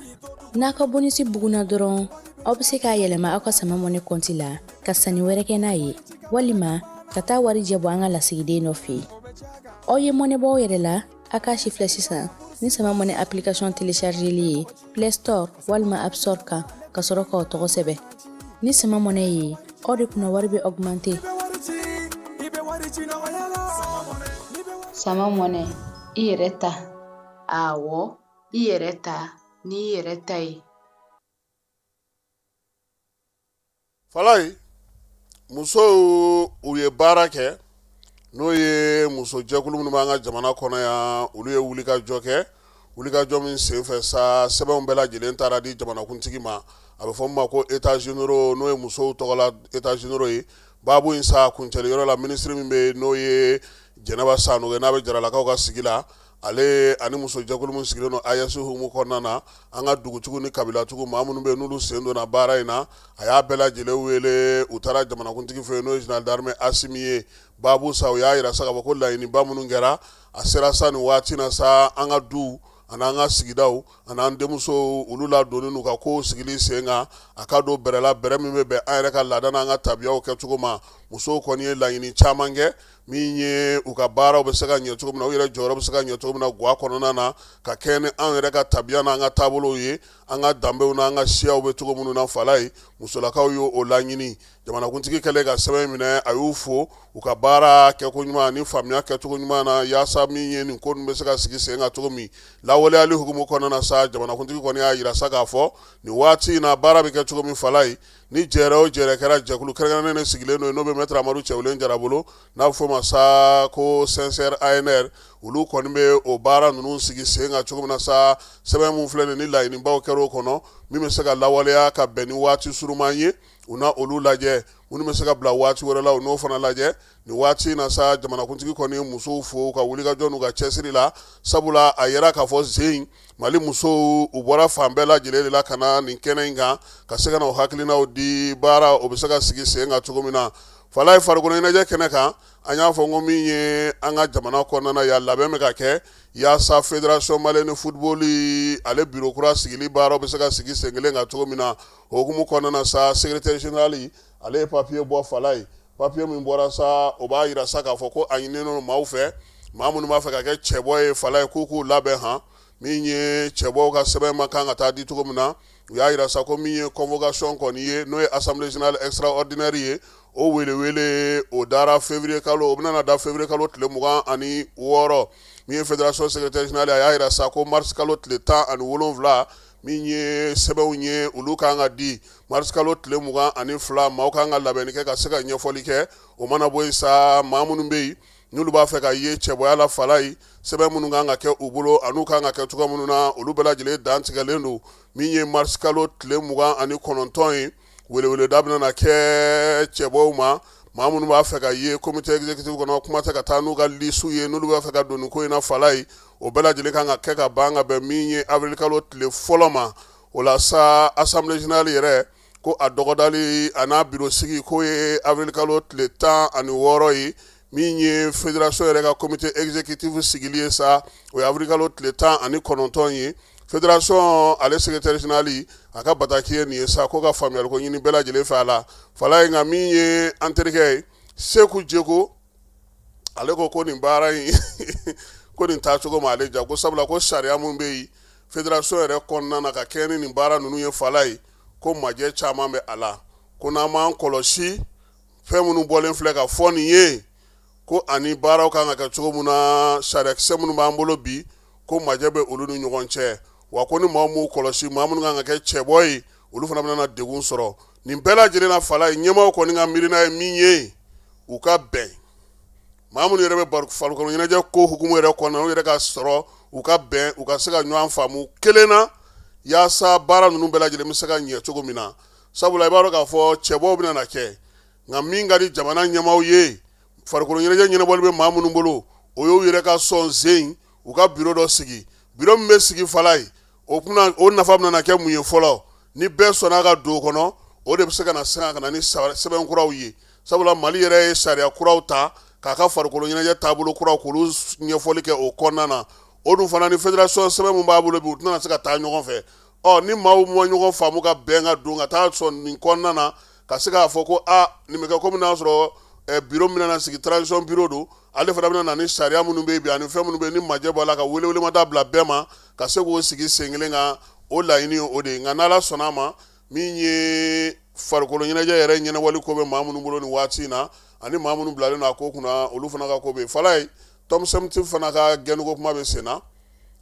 n'a ka bonisi buguna dɔrɔn aw bɛ se k'a yɛlɛma aw ka sama mɔnɛ compte la ka sanni wɛrɛ kɛ n'a ye walima ka taa wari jɛbɔ an ka lasigiden dɔ fɛ yen aw ye mɔnɛ bɔ aw yɛrɛ la a k'a si filɛ sisan ni sama mɔnɛ application téléchargeli ye Play Store walima App Store kan ka sɔrɔ k'aw tɔgɔ sɛbɛn ni sama mɔnɛ ye aw de kunna wari bɛ augmenter sama mɔnɛ i yɛrɛ ta awɔ i yɛrɛ ta ni i yɛrɛ ta ye fala ye musow u ye baara kɛ n'o ye muso jɛkulu minnu b'an ka jamana kɔnɔ yan olu ye wulikajɔ kɛ wulikajɔ min senfɛ sa sɛbɛnw bɛɛ lajɛlen taara di jamanakuntigi ma a bɛ fɔ min ma ko états généraux n'o ye musow tɔgɔla états généraux ye baabu in sa kuncɛli yɔrɔ la ministre min bɛ n'o ye Jɛnɛba Sanogo n'a bɛ jaralakaw ka sigi la ale ani muso jɛkulu min sigilen don AES hukumu kɔnɔna na an ka dugutigiw ni kabilatigiw maa minnu bɛ yen n'olu sen donna baara in na a y'a bɛɛ lajɛlen wele u taara jamanakuntigi fɛ yen n'o ye général d'armée Asimi ye baabu sa u y'a yira sa k'a fɔ ko laɲiniba minnu kɛra a sera sa nin waati na sa an ka duw ani an ka sigidaw ani an denmusow olu ladonni n'u ka kow sigili sen kan a ka don bɛrɛ la bɛrɛ min bɛ bɛn an yɛrɛ ka laada n'an ka tabiyaw kɛcogo ma musow kɔni ye laɲini caman kɛ min ye u ka baaraw bɛ se ka ɲɛ cogo min na u yɛrɛ jɔyɔrɔ bɛ se ka ɲɛ cogo min na guwa kɔnɔna na ka kɛ ni an yɛrɛ ka tabiya n'an ka taabolow ye an ka danbew n'an ka siyaw bɛ cogo minnu na fala ye musolakaw y'o laɲini jamanakuntigi kɛlen ka sɛbɛn minɛ a y'u fo u ka baara kɛko ɲuman ani faamuya kɛcogo ɲuman na yaasa min ye nin ko ninnu bɛ se ka sigi sen kan cogo min lawaleyali hukumu kɔnɔna na sa jamanakuntigi kɔni y'a yira sa k'a fɔ nin waati in na baara bɛ kɛ cogo min fala ye ni jɛrɛ o jɛrɛ kɛra jɛkulu kɛrɛnkɛrɛnnen de sigilen don n'o bɛ Maître Amadu Cɛwlen Jara bolo n'a bɛ fɔ o ma sa ko CNCR ANR olu kɔni bɛ o baara ninnu sigi sen kan cogo min na sa sɛbɛn mun filɛ nin ni laɲinibaw kɛra o kɔnɔ min bɛ se ka lawaleya ka bɛn ni waati suruman ye u na olu lajɛ minnu bɛ se ka bila waati wɛrɛ la u n'o fana lajɛ nin waati in na sa jamanakuntigi kɔni ye musow fo ka wulikajɔ n'u ka cɛsiri la sabula a yɛrɛ k'a fɔ sen Mali musow u bɔra fan bɛɛ lajɛlen de la ka na nin kɛnɛ in kan ka se ka na o hakilinaw di baara o bɛ se ka sigi sen kan cogo min na fala ye farikolo ɲɛnajɛ kɛnɛ kan an y'a fɔ ko min ye an ka jamana kɔnɔna yan labɛn bɛ ka kɛ yaasa Fédération Malienne de Football ale bureau kura sigili baaraw bɛ se ka sigi sen kelen kan cogo min na o hukumu kɔnɔna na sa secrétaire général ale ye papier bɔ fala ye papier min bɔra sa o b'a yira sa k'a fɔ ko a ɲininen don maaw fɛ maa minnu b'a fɛ ka kɛ cɛbɔ ye fala ye k'u k'u labɛn han min ye cɛbɔw ka sɛbɛn ma kan ka taa di cogo min na u y'a yira sa ko min ye convocation kɔni ye n'o ye assemblée générale extraordinaire ye o wele o dara février kalo o bɛna na da février kalo tile 26 min ye fédération secrétaire général a y'a yira sa ko mars kalo tile 17 min ye sɛbɛnw ye olu kan ka di mars kalo tile 22 maaw kan ka labɛnni kɛ ka se ka ɲɛfɔli kɛ o mana bɔ yen sa maa minnu bɛ yen n'olu b'a fɛ ka ye cɛbɔya la fala ye sɛbɛn minnu kan ka kɛ u bolo an'u kan ka kɛ cogoya minnu na olu bɛɛ lajɛlen dan tigɛlen don min ye mars kalo tile 29 ye weleweleda bɛna na kɛ cɛbɔw ma maa minnu b'a fɛ ka ye comité exécutif kɔnɔ kuma tɛ ka taa n'u ka listu ye n'olu b'a fɛ ka don nin ko in na fala ye o bɛɛ lajɛlen kan ka kɛ ka ban ka bɛn min ye avril kalo tile fɔlɔ ma o la sa assemblée générale yɛrɛ ko a dɔgɔdali a n'a biro sigi k'o ye avril kalo tile 16 ye min ye fédération yɛrɛ ka comité exécutif sigili ye sa o ye avril kalo tile 19 ye fédération ale secrétaire général a ka bataki ye nin ye sa ko ka faamuyali ko ɲini bɛɛ lajɛlen fɛ a la fala ye nka min ye an terikɛ ye Seku Jeko ale ko nin baara in ko nin taacogo ma ale ja ko sabula ko sariya mun bɛ yen fédération yɛrɛ kɔnɔna na ka kɛ ni nin baara ninnu ye fala ye ko majɛ caman bɛ a la ko n'an m'an kɔlɔsi fɛn minnu bɔlen filɛ ka fɔ nin ye ko ani baaraw kan ka kɛ cogo min na sariyakisɛ minnu b'an bolo bi ko majɛ bɛ olu ni ɲɔgɔn cɛ wa ko ni maa m'u kɔlɔsi maa minnu kan ka kɛ cɛbɔ ye olu fana bɛna degun sɔrɔ nin bɛɛ lajɛlen na fala ye ɲɛmaaw kɔni ka miirina ye min ye u ka bɛn maa minnu yɛrɛ bɛ farikolo ɲɛnajɛ ko hukumu yɛrɛ kɔnɔ u yɛrɛ ka sɔrɔ u ka bɛn u ka se ka ɲɔgɔn faamu kelen na yaasa baara ninnu bɛɛ lajɛlen bɛ se ka ɲɛ cogo min na sabula i b'a dɔn k'a fɔ cɛbɔw bɛna na kɛ nka min ka di jamana ɲɛmaaw ye farikolo ɲɛnajɛ ɲɛnabɔli bɛ maa minnu bolo o y'u yɛrɛ ka sɔn sen u ka biro dɔ sigi biro min bɛ sigi fala ye o nafa bɛna kɛ mun ye fɔlɔ ni bɛɛ sɔnna ka don o kɔnɔ o de bɛ se ka na sɛgɛn ka na ni sɛbɛn kuraw ye sabula mali yɛrɛ ye sariya kuraw ta k'a ka farikolo ɲɛnajɛ taabolo kuraw k'olu ɲɛfɔli kɛ o kɔnɔna na o dun fana ni fédération sɛbɛn mun b'a bolo bi u tɛna se ka taa ɲɔgɔn fɛ ni maaw ma ɲɔgɔn faamu ka bɛn ka don ka taa sɔn nin kɔnɔna na ka se k'a fɔ ko nin bɛ kɛ komi n'a sɔrɔ biro min na sigi transition biro don ale fana bɛna na ni sariya minnu bɛ yen bi ani fɛn minnu bɛ yen ni majɛ b'a la ka welewelemada bila bɛɛ ma ka se k'o sigi sen kelen kan o laɲini o de ye nka n'ala sɔnna a ma min ye farikolo ɲɛnajɛ yɛrɛ ɲɛnawali ko bɛ maa minnu bolo nin waati in na ani maa minnu bilalen don a ko kunna olu fana ka ko bɛ yen fala ye tom semti fana ka gɛnnuko kuma bɛ sen na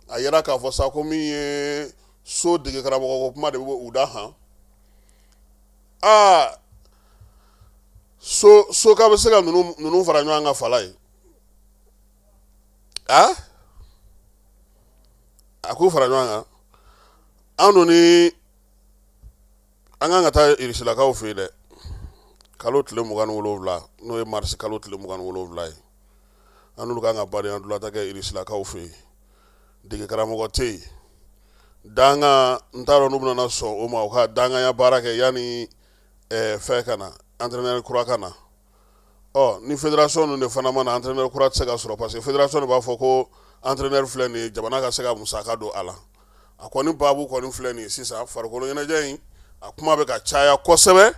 a yɛrɛ k'a fɔ sa ko min ye so dege karamɔgɔ ko kuma de bɛ u da han so k'a bɛ se ka ninnu fara ɲɔgɔn kan fala ye a k'u fara ɲɔgɔn kan an dun ni an kan ka taa irisilakaw fɛ yen dɛ kalo tile 27 n'o ye marisi kalo tile 27 ye an n'olu kan ka badenya dulata kɛ irisilakaw fɛ yen dege karamɔgɔ tɛ yen danga n t'a dɔn n'u bɛna sɔn o ma u ka danganya baara kɛ yanni fɛn ka na entraîneur kura ka na ni fédération ninnu de fana ma na entraîneur kura tɛ se ka sɔrɔ parce que fédération de b'a fɔ ko entraîneur filɛ nin ye jamana ka se ka musaka don a la a kɔni baabu kɔni filɛ nin ye sisan farikolo ɲɛnajɛ in a kuma bɛ ka caya kosɛbɛ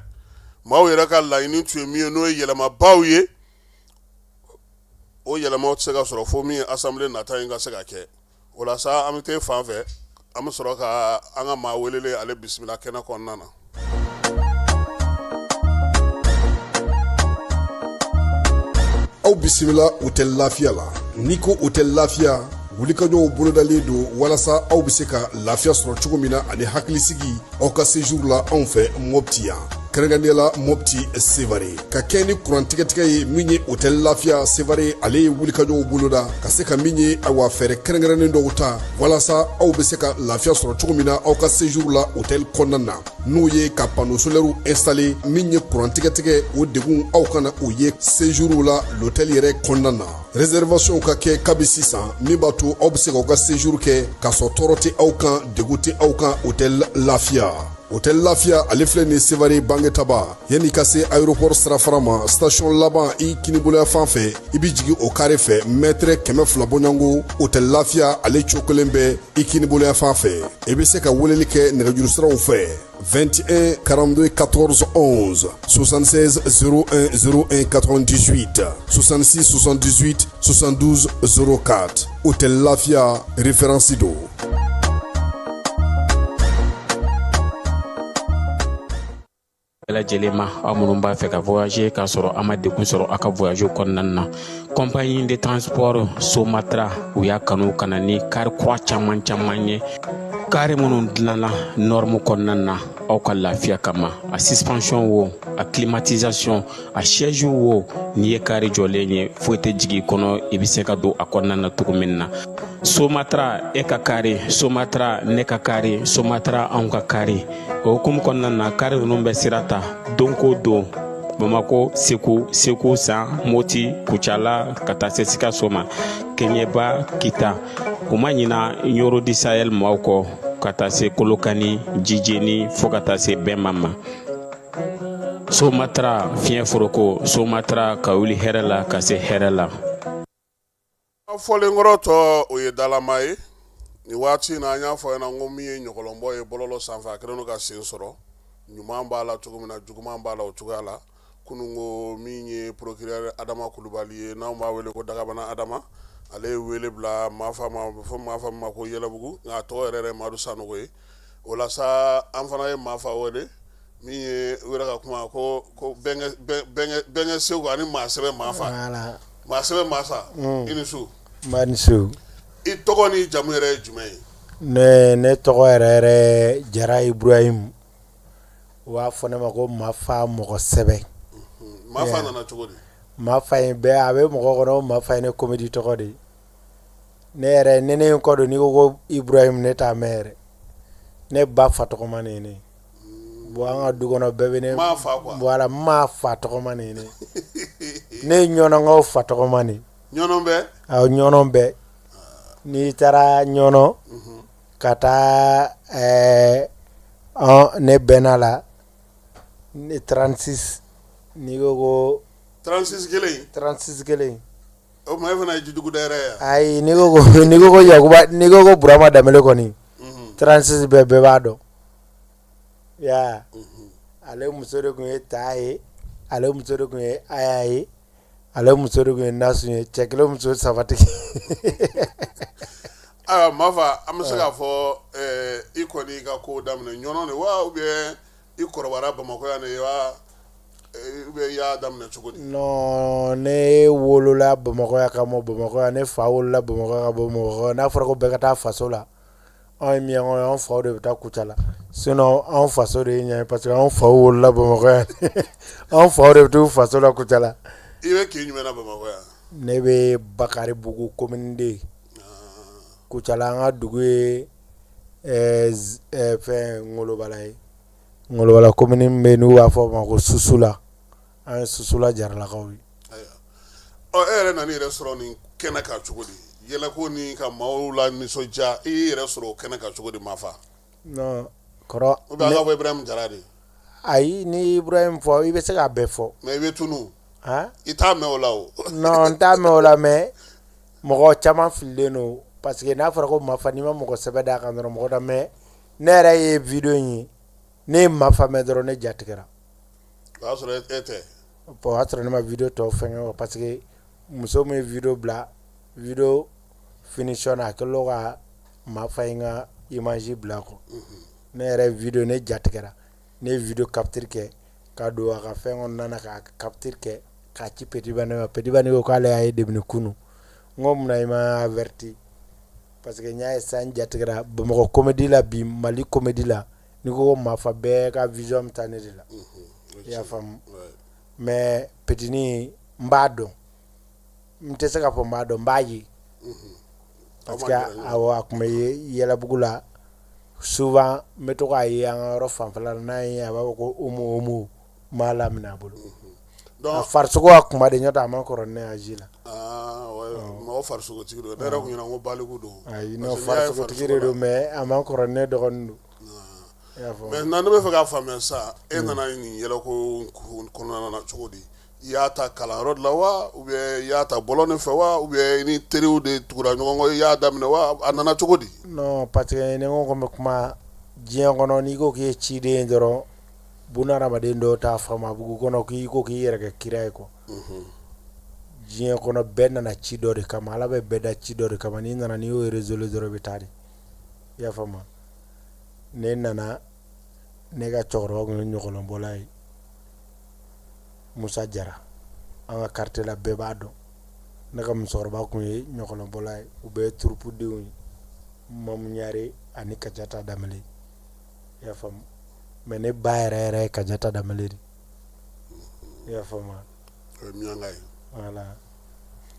maaw yɛrɛ ka laɲini tun ye min ye n'o ye yɛlɛmabaw ye o yɛlɛmaw tɛ se ka sɔrɔ fo min ye assemblée nata in ka se ka kɛ o la sa an bɛ taa fan fɛ an bɛ sɔrɔ ka an ka maa welelen ale bisimila kɛnɛ kɔnɔna na. aw bisimila hôtel lafiya la n'i ko hôtel lafiya wulikajɔw bolodalen don walasa aw bɛ se ka lafiya sɔrɔ cogo min na ani hakilisigi aw ka séjour la anw fɛ Mopti yan kɛrɛnkɛrɛnnenya la Mopti Sevare ka kɛ ni kurantigɛtigɛ ye min ye hôtel lafiya Sevare ale ye wulikajɔw boloda ka se ka min ye awa fɛɛrɛ kɛrɛnkɛrɛnnen dɔw ta walasa aw bɛ se ka lafiya sɔrɔ cogo min na aw ka séjour la hôtel kɔnɔna na n'o ye ka panneau solaire installé min ye kurantigɛtigɛ o degun aw kana o ye séjour la l'hôtel yɛrɛ kɔnɔna na réservation ka kɛ kabi sisan min b'a to aw bɛ se k'aw ka séjour kɛ k'a sɔrɔ tɔɔrɔ tɛ aw kan degun tɛ aw kan hôtel lafiya hôtel Lafia ale filɛ ni Sevare Bangetaba yani ka se aéroport sirafara ma station laban i kiniboloya fan fɛ i bi jigi o carré fɛ mètre 200 bɔɲango hôtel Lafia ale cokolen bɛ i kiniboloya fan fɛ i bi se ka weleli kɛ nɛgɛjuru siraw fɛ 21 42 14 11 76 01 01 98 66 78 72 04 hôtel Lafia référence do. lajɛlen ma aw minnu b'a fɛ ka voyager k'a sɔrɔ a ma degun sɔrɔ a ka voyage kɔnɔna na compagnie de transport Somatra u y'a kanu ka na ni kari kura caman ye kari minnu dilanna norme kɔnɔna na aw ka lafiya kama a suspension wo a climatisation a siège wo n'i ye kari jɔlen ye foyi tɛ jigin kɔnɔ i bɛ se ka don a kɔnɔna na cogo min na Somatra e ka kari Somatra ne ka kari Somatra anw ka kari o hukumu kɔnɔna na kari ninnu bɛ sira ta don ko don Bamako Segu San Moti Kucala ka taa se Sikaso ma Keɲeba Kita u ma ɲina Yoro di Sahel maaw kɔ ka taa se Kolokani Jijeni fo ka taa se Bɛnma ma Somatra fiɲɛ foroko Somatra ka wuli hɛrɛ la ka se hɛrɛ la fɔlen kɔrɔ tɔ o ye dalama ye ni waati na an y'a fɔ ɲɛna ko min ye ɲɔgɔlɔnbɔ ye bɔlɔlɔ sanfɛ a kɛlen don ka sen sɔrɔ ɲuman b'a la cogo min na juguman b'a la o cogoya la kunungo min ye procureur Adama Kulubali ye n'anw b'a wele ko Dagabana Adama ale ye wele bila maafa ma ko Yɛlɛbugu nka a tɔgɔ yɛrɛ yɛrɛ Madu Sanogo ye o la sa an fana ye maafa wele min ye u yɛrɛ ka kuma ko bɛnkɛ Segu ani maa sɛbɛn maafa maa sɛbɛn maasa i ni su Mani su i tɔgɔ ni jamu yɛrɛ ye jumɛn ye ne tɔgɔ yɛrɛ Jara Ibrahim u b'a fɔ ne ma ko Mafa mɔgɔ sɛbɛn Mafa nana cogo di Mafa in bɛɛ a bɛ mɔgɔ kɔnɔ Mafa in ne comédie tɔgɔ de ne yɛrɛ ne in kɔ don n'i ko Ibrahim ne t'a mɛn yɛrɛ ne ba fa tɔgɔma ne ne bon an ka du kɔnɔ bɛɛ bɛ ne voilà ma fa tɔgɔma ne ne ɲɔnɔnkaw fa tɔgɔma ne ɲɔnɔn bɛɛ awɔ ɲɔnɔn bɛɛ n'i taara ɲɔnɔ ka taa ne bɛnna la ne 36 n'i ko 36 kelen o ma e fana ye jujugu da yɛrɛ ye ayi n'i ko Yakuba n'i ko Burama Danbele kɔni 36 bɛɛ b'a dɔn ya ale muso de tun ye Ta ye ale muso de tun ye Aya ye ale muso de tun ye Nasu ye cɛ kelen muso sabatigi Mafa an bɛ se k'a fɔ i kɔni ka ko daminɛ ɲɔnɔ de wa ou bien i kɔrɔbayara Bamakɔ yan de wa ou bien i y'a daminɛ cogo di non ne wolola Bamakɔ yan ka mɔ Bamakɔ yan ne fa wolola Bamakɔ ka bɔ Bamakɔ n'a fɔra ko bɛɛ ka taa faso la anw ye miyankɔw ye anw faw de bɛ taa Kucala sinon anw faso de ye ɲɛ ye parce que anw faw wolola Bamakɔ yan anw faw de bɛ taa faso la Kucala i bɛ k'i jumɛn na Bamakɔ yan ne bɛ Bakaribugu commune de Kucala an ka dugu ye fɛn Ngolobala ye Ngolobala commune min bɛ yen n'u b'a fɔ o ma ko Susula an ye Susula jaralakaw ye e yɛrɛ nana i yɛrɛ sɔrɔ nin kɛnɛ kan cogo di yɛlɛko ni ka maaw la nisɔndiya i y'i yɛrɛ sɔrɔ o kɛnɛ kan cogo di Mafa non kɔrɔ ou bien an ka fɔ Ibrahim Jara de ayi ni Ibrahim fɔ i bɛ se k'a bɛɛ fɔ mais i bɛ tunu han i t'a mɛn o la o non n t'a mɛn o la mais mɔgɔ caman fililen don parce que n'a fɔra ko Mafa n'i ma mɔgɔ sɛbɛn d'a kan dɔrɔn mɔgɔ da mais ne yɛrɛ ye video in ye ne ye Mafa mɛn dɔrɔn ne jatigɛra o y'a sɔrɔ e tɛ bon o y'a sɔrɔ ne ma video tɔw fɛngɛ parce que muso min ye video bila video finition na a kɛlen ka Mafa in ka image bila kɔ ne yɛrɛ video ne jatigɛra ne ye video capture kɛ ka don a ka fɛn kɔnɔna na ka capture kɛ k'a ci Petit Bane ma Petit Bane ko k'ale y'a ye depuis kunu n ko munna i ma averti parce que n y'a ye sisan n jatigɛra Bamakɔ comédie la bi Mali comédie la n'i ko Mafa bɛɛ ka vision bɛ taa ne de la i y'a faamu mais Petit n b'a dɔn n tɛ se k'a fɔ n b'a dɔn n b'a ye parce que awɔ a tun bɛ Yɛlɛbugu la souvent n bɛ to k'a ye an ka yɔrɔ fanfɛla la n'a ye a b'a fɔ ko omo n b'a laminɛ a bolo a farisogo ka kunba de n'o tɛ a man kɔrɔ ne ya ji la mɔgɔ farisogotigi don ne yɛrɛ tun ɲɛna ko baliku don ayi non farisogotigi de don mais a man kɔrɔ ne dɔgɔnin don mais nan ne bɛ fɛ k'a faamuya sa e nana nin yɛlɛko kɔnɔna na cogo di i y'a ta kalanyɔrɔ de la wa ou bien i y'a ta bɔlɔ de fɛ wa ou bien i ni teriw de tugura ɲɔgɔn kɔ i y'a daminɛ wa a nana cogo di non parce que ni ko bɛ kuma diɲɛ kɔnɔ n'i ko k'i ye ciden dɔrɔn bunadamaden dɔw t'a faamu a bugu kɔnɔ k'i ko k'i yɛrɛ kɛ kira ye quoi diɲɛ kɔnɔ bɛɛ nana ci dɔ de kama ala bɛ bɛɛ da ci dɔ de kama n'i nana n'i y'o résolé dɔrɔn i bɛ taa de i y'a faamu ne nana ne ka cɛkɔrɔba kun ye ɲɔgɔlɔnbɔla ye Musa Jara an ka quartier la bɛɛ b'a dɔn ne ka musokɔrɔba kun ye ɲɔgɔlɔnbɔla ye u bɛɛ ye turupudenw ye Mamu Ɲare ani Kajata Damale i y'a faamu mais ne ba yɛrɛ yɛrɛ ye Kajata Damale de i y'a faamu o ye miyanka ye voilà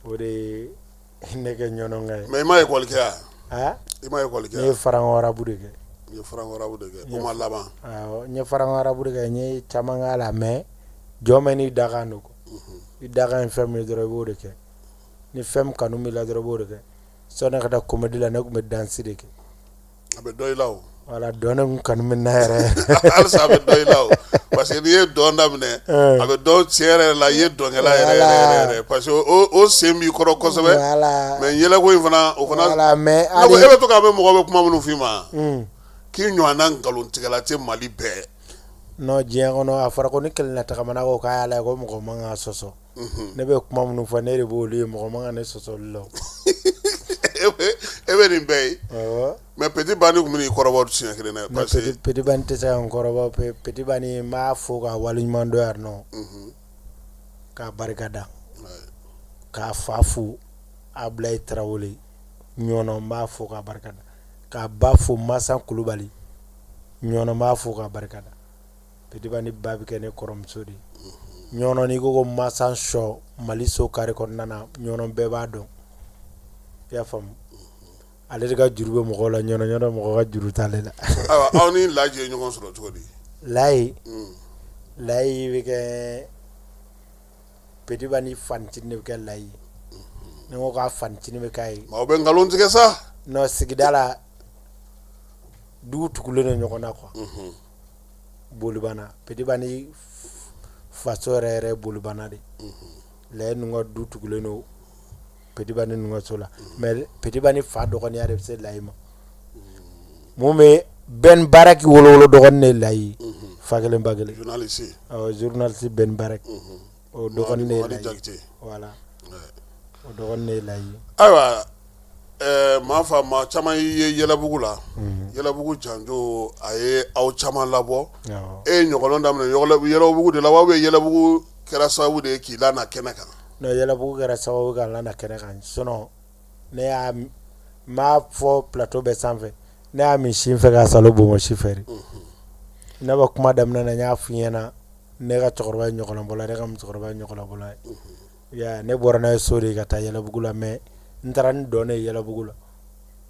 o de ye ne kɛ ɲɔnɔnka ye mais i ma école kɛ a i ma école kɛ ne ye farango arabu de kɛ i ye farango arabu de kɛ o ma laban awɔ n ye farango arabu de kɛ n ye caman k'a la mais jɔn bɛ n'i dakan don i dakan ye fɛn min ye dɔrɔn i b'o de kɛ ni fɛn min kanu b'i la dɔrɔn i b'o de kɛ sɔni ka taa comédie la ne tun bɛ dansi de kɛ a bɛ dɔ i la o voilà dɔn ne kun kanu bɛ n na yɛrɛ halisa a bɛ dɔ i la o parce que n'i ye dɔn daminɛ a bɛ dɔn tiɲɛ yɛrɛ la i ye dɔnkɛla yɛrɛ parce que o sen b'i kɔrɔ kosɛbɛ mais yɛlɛko in fana o fana mais e bɛ to k'a mɛn mɔgɔ bɛ kuma minnu f'i ma k'i ɲɔgɔnna nkalontigɛla tɛ Mali bɛɛ non diɲɛ kɔnɔ a fɔra ko ni kelen na tagamana ko k'a y'a lajɛ ko mɔgɔ man kan sɔsɔ ne bɛ kuma minnu fɔ ne de b'olu ye mɔgɔ man kan ne sɔsɔli la e bɛ nin bɛɛ ye mais Petit Bani tun bɛ n'i kɔrɔbɔ siɲɛ kelen na parce que Petit Bani tɛ se ka n kɔrɔbɔ Petit Bani n b'a fo k'a waleɲuman dɔn yan nɔ k'a barika da k'a fa fo Ablaye Tarawele ɲɔnɔ n b'a fo k'a barika da k'a ba fo Masa Kulubali ɲɔnɔ n b'a fo k'a barika da Petit Bani ba bɛ kɛ ne kɔrɔmuso de ye ɲɔnɔ n'i ko ko Masa Sɔ Mali so kare kɔnɔna na ɲɔnɔ bɛɛ b'a dɔn i y'a faamu ale de ka juru bɛ mɔgɔw la ɲɔnɔ mɔgɔ ka juru t'ale la ayiwa aw ni Laji ye ɲɔgɔn sɔrɔ cogo di Layi bɛ kɛ Petit Bani fantini de bɛ kɛ Layi ni ko k'a fantini bɛ k'a ye aw bɛ nkalon tigɛ sa non sigida la dugu tugulen don ɲɔgɔn na quoi Bolibana Petit Bani faso yɛrɛ yɛrɛ Bolibana de Layi ninnu ka du tugulen don Petit Bani ninnu ka so la mais Petit Bani fa dɔgɔninya de bɛ se Layi ma mun bɛ Ben Baraki wolowolo dɔgɔnin de ye Layi fa kelen ba kelen journaliste Ben Baraki o dɔgɔnin de ye Layi voilà o dɔgɔnin de ye Layi ayiwa maa fa maa caman ye Yɛlɛbugu la Yɛlɛbugu Janjo a ye aw caman labɔ e ye ɲɔgɔnlɔn daminɛ Yɛlɛbugu de la wa Yɛlɛbugu kɛra sababu de ye k'i lana kɛnɛ kan non Yɛlɛbugu kɛra sababu ka lana kɛnɛ kan sinon ne y'a m'a fɔ plateau bɛɛ sanfɛ ne y'a min si fɛ k'a salo bonbon si fɛ de ne bɛ kuma daminɛ na n y'a f'i ɲɛna ne ka cɛkɔrɔba ye ɲɔgɔlɔnbɔla ne ka musokɔrɔba ye ɲɔgɔlɔnbɔla ye ne bɔra n'a ye so de ka taa Yɛlɛbugu la mais n taara ni dɔn ne ye Yɛlɛbugu la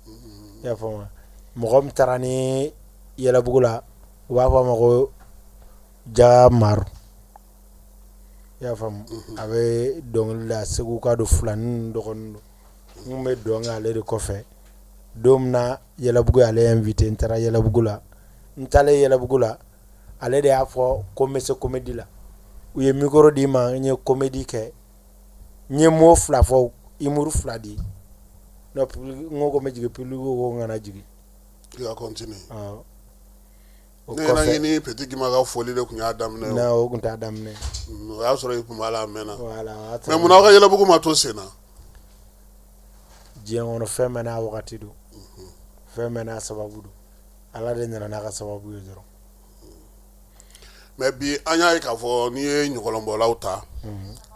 i y'a faamu mɔgɔ min taara ni Yɛlɛbugu la u b'a fɔ a ma ko Jaga Maru i y'a faamu a bɛ dɔnkili la Segu ka don Fulani dɔgɔnin don n bɛ dɔn kɛ ale de kɔfɛ don min na Yɛlɛbugu y'ale invité n taara Yɛlɛbugu la n taalen Yɛlɛbugu la ale de y'a fɔ ko n bɛ se comédie la u ye micro di ma n ye comédie kɛ n ye mot fila fɔ humour fila di non n ko n bɛ jigin public ko n kana jigin i ka continuer o ne yɛrɛ ɲini Petit Gima ka foli de tun y'a daminɛ non o tun t'a daminɛ o y'a sɔrɔ i kun b'a la a mɛnna voilà mais mun na aw ka Yɛlɛbugu ma to sen na diɲɛ kɔnɔ fɛn bɛɛ n'a wagati don fɛn bɛɛ n'a sababu don ala de nana n'a ka sababu ye dɔrɔn mais bi an y'a ye k'a fɔ n'i ye ɲɔgɔlɔnbɔlaw ta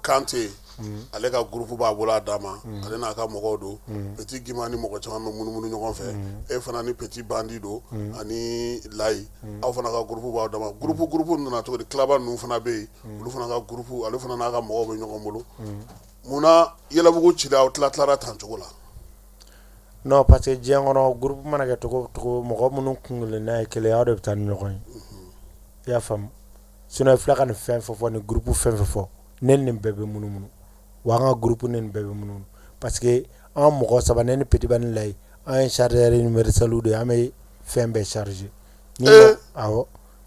Kante ale ka groupe b'a bolo a dama ale n'a ka mɔgɔw don Petit Gima ni mɔgɔ caman bɛ munumunu ɲɔgɔn fɛ e fana ni Petit Bandi don ani Layi aw fana ka groupe b'aw dama groupe nana cogo di kilaba ninnu fana bɛ yen olu fana ka groupe ale fana n'a ka mɔgɔw bɛ ɲɔgɔn bolo mun na Yɛlɛbugu cira aw tilara tan cogo la non parce que diɲɛ kɔnɔ groupe mana kɛ togo togo mɔgɔ minnu kungilenna ye kelen aw de bɛ taa ni ɲɔgɔn ye i y'a faamu sinon i filɛ ka nin fɛn fɔ ni groupe fɛn fɔ ne ni nin bɛɛ bɛ munumunu wa an ka groupe ni nin bɛɛ bɛ munumunu parce que an mɔgɔ saba ne ni Petit Bani Layi an ye chargeur universel de ye an bɛ fɛn bɛɛ charger awɔ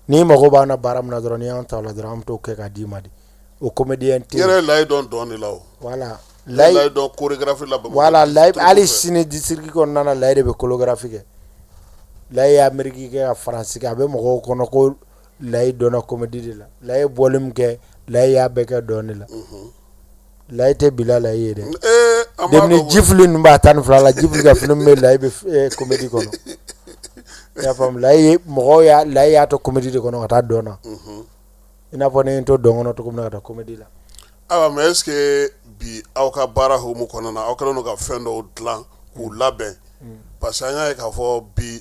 ni mago b'a na baara min na dɔrɔn ni y'an ta o la dɔrɔn an bɛ t'o kɛ k'a d'i ma de o comédien tɛ yɛrɛ layi dɔn dɔɔnin la o voilà layi dɔn chorégraphie la voilà layi hali sini district kɔnɔna na layi de bɛ chorégraphie kɛ layi ye Amérique kɛ ka Faransi kɛ a bɛ mɔgɔw kɔnɔ ko layi dɔnna comédie de la layi bɔli min kɛ layi y'a bɛɛ kɛ dɔɔnin la layi tɛ bila layi ye dɛ depuis jifili ninnu b'a tan ni fila la jifili ka film bɛ layi bɛ comédie kɔnɔ i y'a faamu layi mɔgɔw y'a layi y'a to comédie de kɔnɔ ka taa dɔn na i n'a fɔ ne ye n to dɔn kɔnɔ cogo min na ka taa comédie la. awa mais est ce que bi aw ka baara hukumu kɔnɔna na aw kɛlen don ka fɛn dɔw dilan k'u labɛn parce que an y'a ye k'a fɔ bi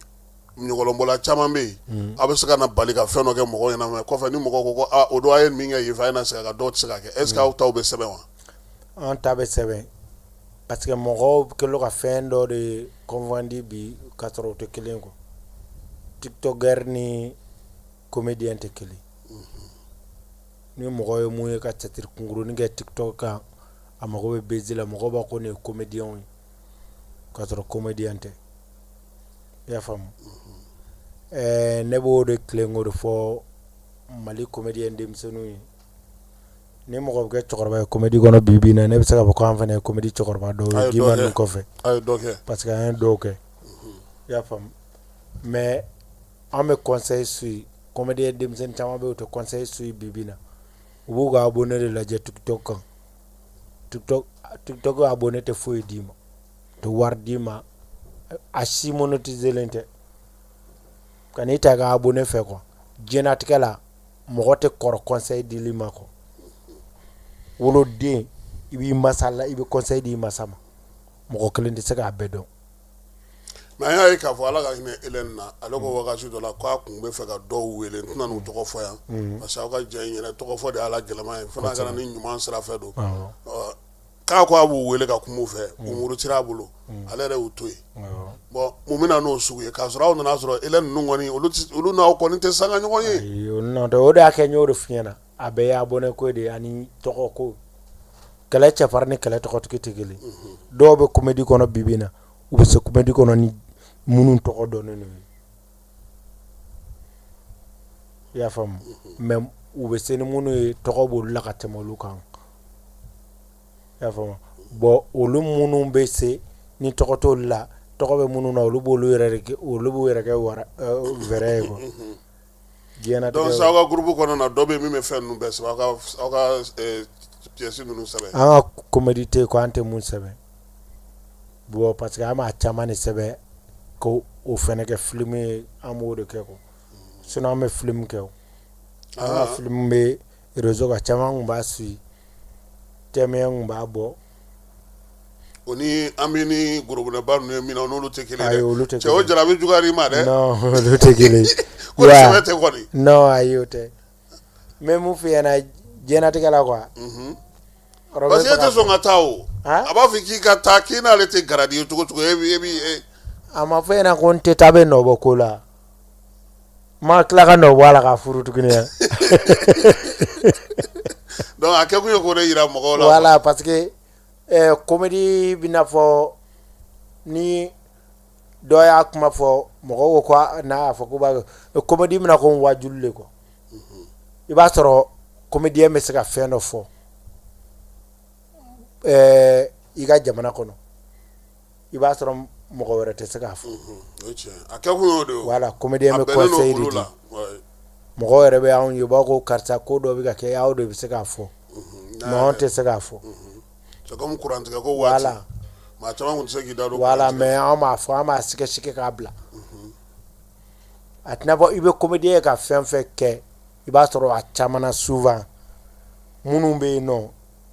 ɲɔgɔlɔnbɔla caman bɛ yen aw bɛ se ka na bali ka fɛn dɔ kɛ mɔgɔw ɲɛna mɛ kɔfɛ ni mɔgɔw ko ko o don a ye min kɛ yen fɛ a ye na segin a kan dɔw tɛ se ka kɛ est ce que aw taw bɛ sɛbɛn wa. an ta bɛ sɛbɛn parce que mɔgɔw kɛlen ka fɛn dɔ de confondu bi ka sɔrɔ o tɛ kelen kɔ tiktokɛr ni comédien tɛ kelen ni mɔgɔ ye mun ye ka cɛtiri kunkurunin kɛ tiktok kan a mago bɛ bezi la mɔgɔ b'a ko nin ye comédien ye ka sɔrɔ comédien tɛ i y'a faamu ne b'o de tilen k'o de fɔ Mali comédien denmisɛnninw ye ni mɔgɔ bɛ kɛ cɛkɔrɔba ye comédie kɔnɔ bi bi in na ne bɛ se k'a fɔ k'an fana ye comédie cɛkɔrɔba dɔw ye dima ninnu kɔfɛ parce que an ye dɔw kɛ i y'a faamu mais an bɛ conseil suit comédien denmisɛnnin caman bɛ yen u tɛ conseil suit bi bi in na u b'u ka abonné de lajɛ tiktok kan tiktok abonné tɛ foyi d'i ma tɛ wari d'i ma a si monétisé len tɛ ka n'i ta ka abonné fɛ quoi diɲɛlatigɛ la mɔgɔ tɛ kɔrɔ conseil dili ma quoi woloden i b'i masa la i bɛ conseil di i masa ma mɔgɔ kelen tɛ se k'a bɛɛ dɔn. mais an y'a ye k'a fɔ ala ka hinɛ Hélène na ale ko wagati dɔ la k'a kun bɛ fɛ ka dɔw wele n tɛna n'u tɔgɔ fɔ yan parce que aw ka jɛ in yɛrɛ tɔgɔ fɔ de y'ala gɛlɛma ye fo n'a kɛra ni ɲuman sira fɛ don k'a ko a b'u wele ka kuma u fɛ u murutira a bolo ale yɛrɛ y'u to yen bon mun bɛna n'o sugu ye k'a sɔrɔ aw nana sɔrɔ Hélène ninnu kɔni olu n'aw kɔni tɛ sanga ɲɔgɔn ye. olu tɛ o de y'a kɛ n y'o de f'i ɲɛna a bɛɛ ye abonné ko de ani tɔgɔ ko kɛlɛ cɛfarin ni kɛlɛ tɔgɔtigi tɛ kelen dɔw bɛ comédie kɔnɔ bi bi in na u bɛ se comédie kɔnɔ ni minnu tɔgɔ dɔnnen don i y'a faamu mais u bɛ se ni minnu ye tɔgɔ b'olu la ka tɛmɛ olu kan i y'a faamu bon olu minnu bɛ se ni tɔgɔ t'olu la tɔgɔ bɛ minnu na olu b'olu yɛrɛ kɛ wɛrɛ ye quoi diɲɛlatigɛ donc aw ka groupe kɔnɔna na dɔ bɛ yen min bɛ fɛn ninnu bɛɛ sɛbɛn aw ka pièce ninnu sɛbɛn. an ka comédie tɛ ko an tɛ mun sɛbɛn bon parce que an b'a caman de sɛbɛn ko o fɛnɛ kɛ film ye an b'o de kɛ quoi sinon an bɛ film kɛ o an ka film bɛ réseau kan caman kun b'a suit tɛmɛ kun b'a bɔ. o ni an bɛ ni gorobinɛba ninnu ye min na n'olu tɛ kelen ye ayi olu tɛ kelen cɛ o jarabi juguyar'i ma dɛ. non olu tɛ kelen ye. ko sɛbɛn tɛ kɔni. non ayi o tɛ n bɛ mun f'i ɲɛna diɲɛlatigɛ la quoi. parce que e tɛ sɔn ka taa o a b'a fɔ k'i ka taa k'i n'ale tɛ garadi ye cogo cogo e bi. a ma fɔ ɲɛna ko n tɛ taa bɛ nɔ bɔ ko la ma tila ka nɔ bɔ a la ka furu tuguni yan. donc a kɛ kun ye k'o de yira mɔgɔw la. voilà parce que comédie bɛ n'a fɔ ni dɔ y'a kuma fɔ mɔgɔw ko n'a y'a fɔ ko b'a kɛ comédie bɛ na ko n wajulu le quoi i b'a sɔrɔ comédien bɛ se ka fɛn dɔ fɔ i ka jamana kɔnɔ i b'a sɔrɔ mɔgɔ wɛrɛ tɛ se k'a fɔ. a kɛ kun y'o de ye. voilà comédien bɛ conseil de di mɔgɔ yɛrɛ bɛ anw ye u b'a ko karisa ko dɔ bɛ ka kɛ aw de bɛ se k'a fɔ mais anw tɛ se k'a fɔ. c'est comme kurantigɛ ko waati maa caman kun tɛ se k'i da don. voilà mais anw b'a fɔ an b'a sikɛsikɛ k'a bila a tɛna fɔ i bɛ comédien ye ka fɛn fɛn kɛ i b'a sɔrɔ a caman na souvent minnu bɛ yen nɔ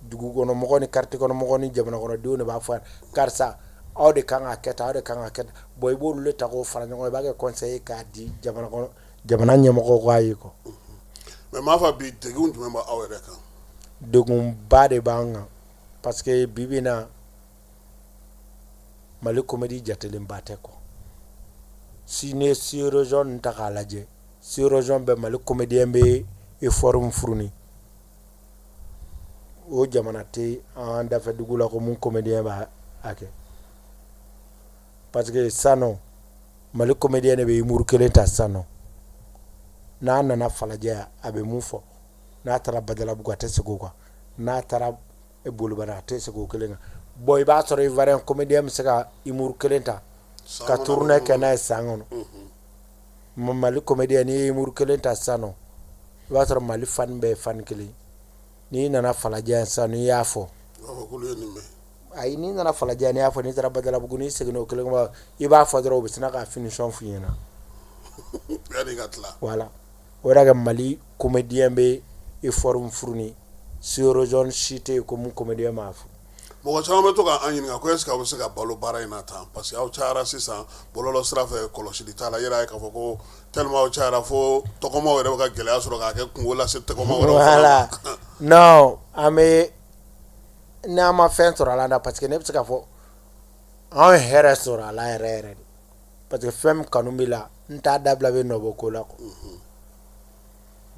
dugu kɔnɔ mɔgɔ ni quartier kɔnɔ mɔgɔ ni jamana kɔnɔdenw de b'a fɔ karisa aw de kan ka kɛ tan aw de kan ka kɛ tan bon i b'olu de ta k'o fara ɲɔgɔn kan i b'a kɛ conseiller k'a di jamana ɲɛmɔgɔw k'a ye quoi. mais m'a fɔ bi degun jumɛn b'aw yɛrɛ kan. degunba de b'an kan parce que bi bi in na Mali comédie jatelenba tɛ quoi si ne sur région ninnu ta k'a lajɛ sur région bɛɛ Mali comédien bɛ effort min furu ni o jamana tɛ an dafɛ dugu la ko mun comédien b'a kɛ parce que sisan nɔ Mali comédien de bɛ humour kelen ta sisan nɔ n'a nana falajɛ a bɛ mun fɔ n'a taara Badalabugu a tɛ segin o kan n'a taara Bolobara a tɛ segin o kelen kan bon i b'a sɔrɔ Ivoirien comédien bɛ se ka humour kelen ta ka tournée kɛ n'a ye san kɔnɔ Mali comédien n'i ye humour kelen ta sisan nɔ i b'a sɔrɔ Mali fan bɛɛ ye fan kelen n'i nana falajɛ sisan n'i y'a fɔ ayi n'i nana falajɛ n'i y'a fɔ n'i taara Badalabugu n'i seginna o kelen kan i b'a fɔ dɔrɔn u bɛ sina ka finition f'i ɲɛna voilà o yɛrɛ kɛ Mali comédien bɛ effort fourni sur zone cité comme comédien m'a fɔ mɔgɔ caman bɛ to k'an ɲininka ko est-ce que aw bɛ se ka balo baara in na tan parce que aw cayara sisan bɔlɔlɔ sira fɛ kɔlɔsili t'a la yɛrɛ ye k'a fɔ ko tellement aw cayara fo tɔgɔmaw yɛrɛ bɛ ka gɛlɛya sɔrɔ k'a kɛ kungo lase tɔgɔmaw yɛrɛ voilà non an bɛ n'an ma fɛn sɔrɔ a la na parce que ne bɛ se k'a fɔ an ye hɛrɛ sɔrɔ a la yɛrɛ yɛrɛ de parce que fɛn min kanu b'i la n t'a dabila bɛ nɔbɔ ko la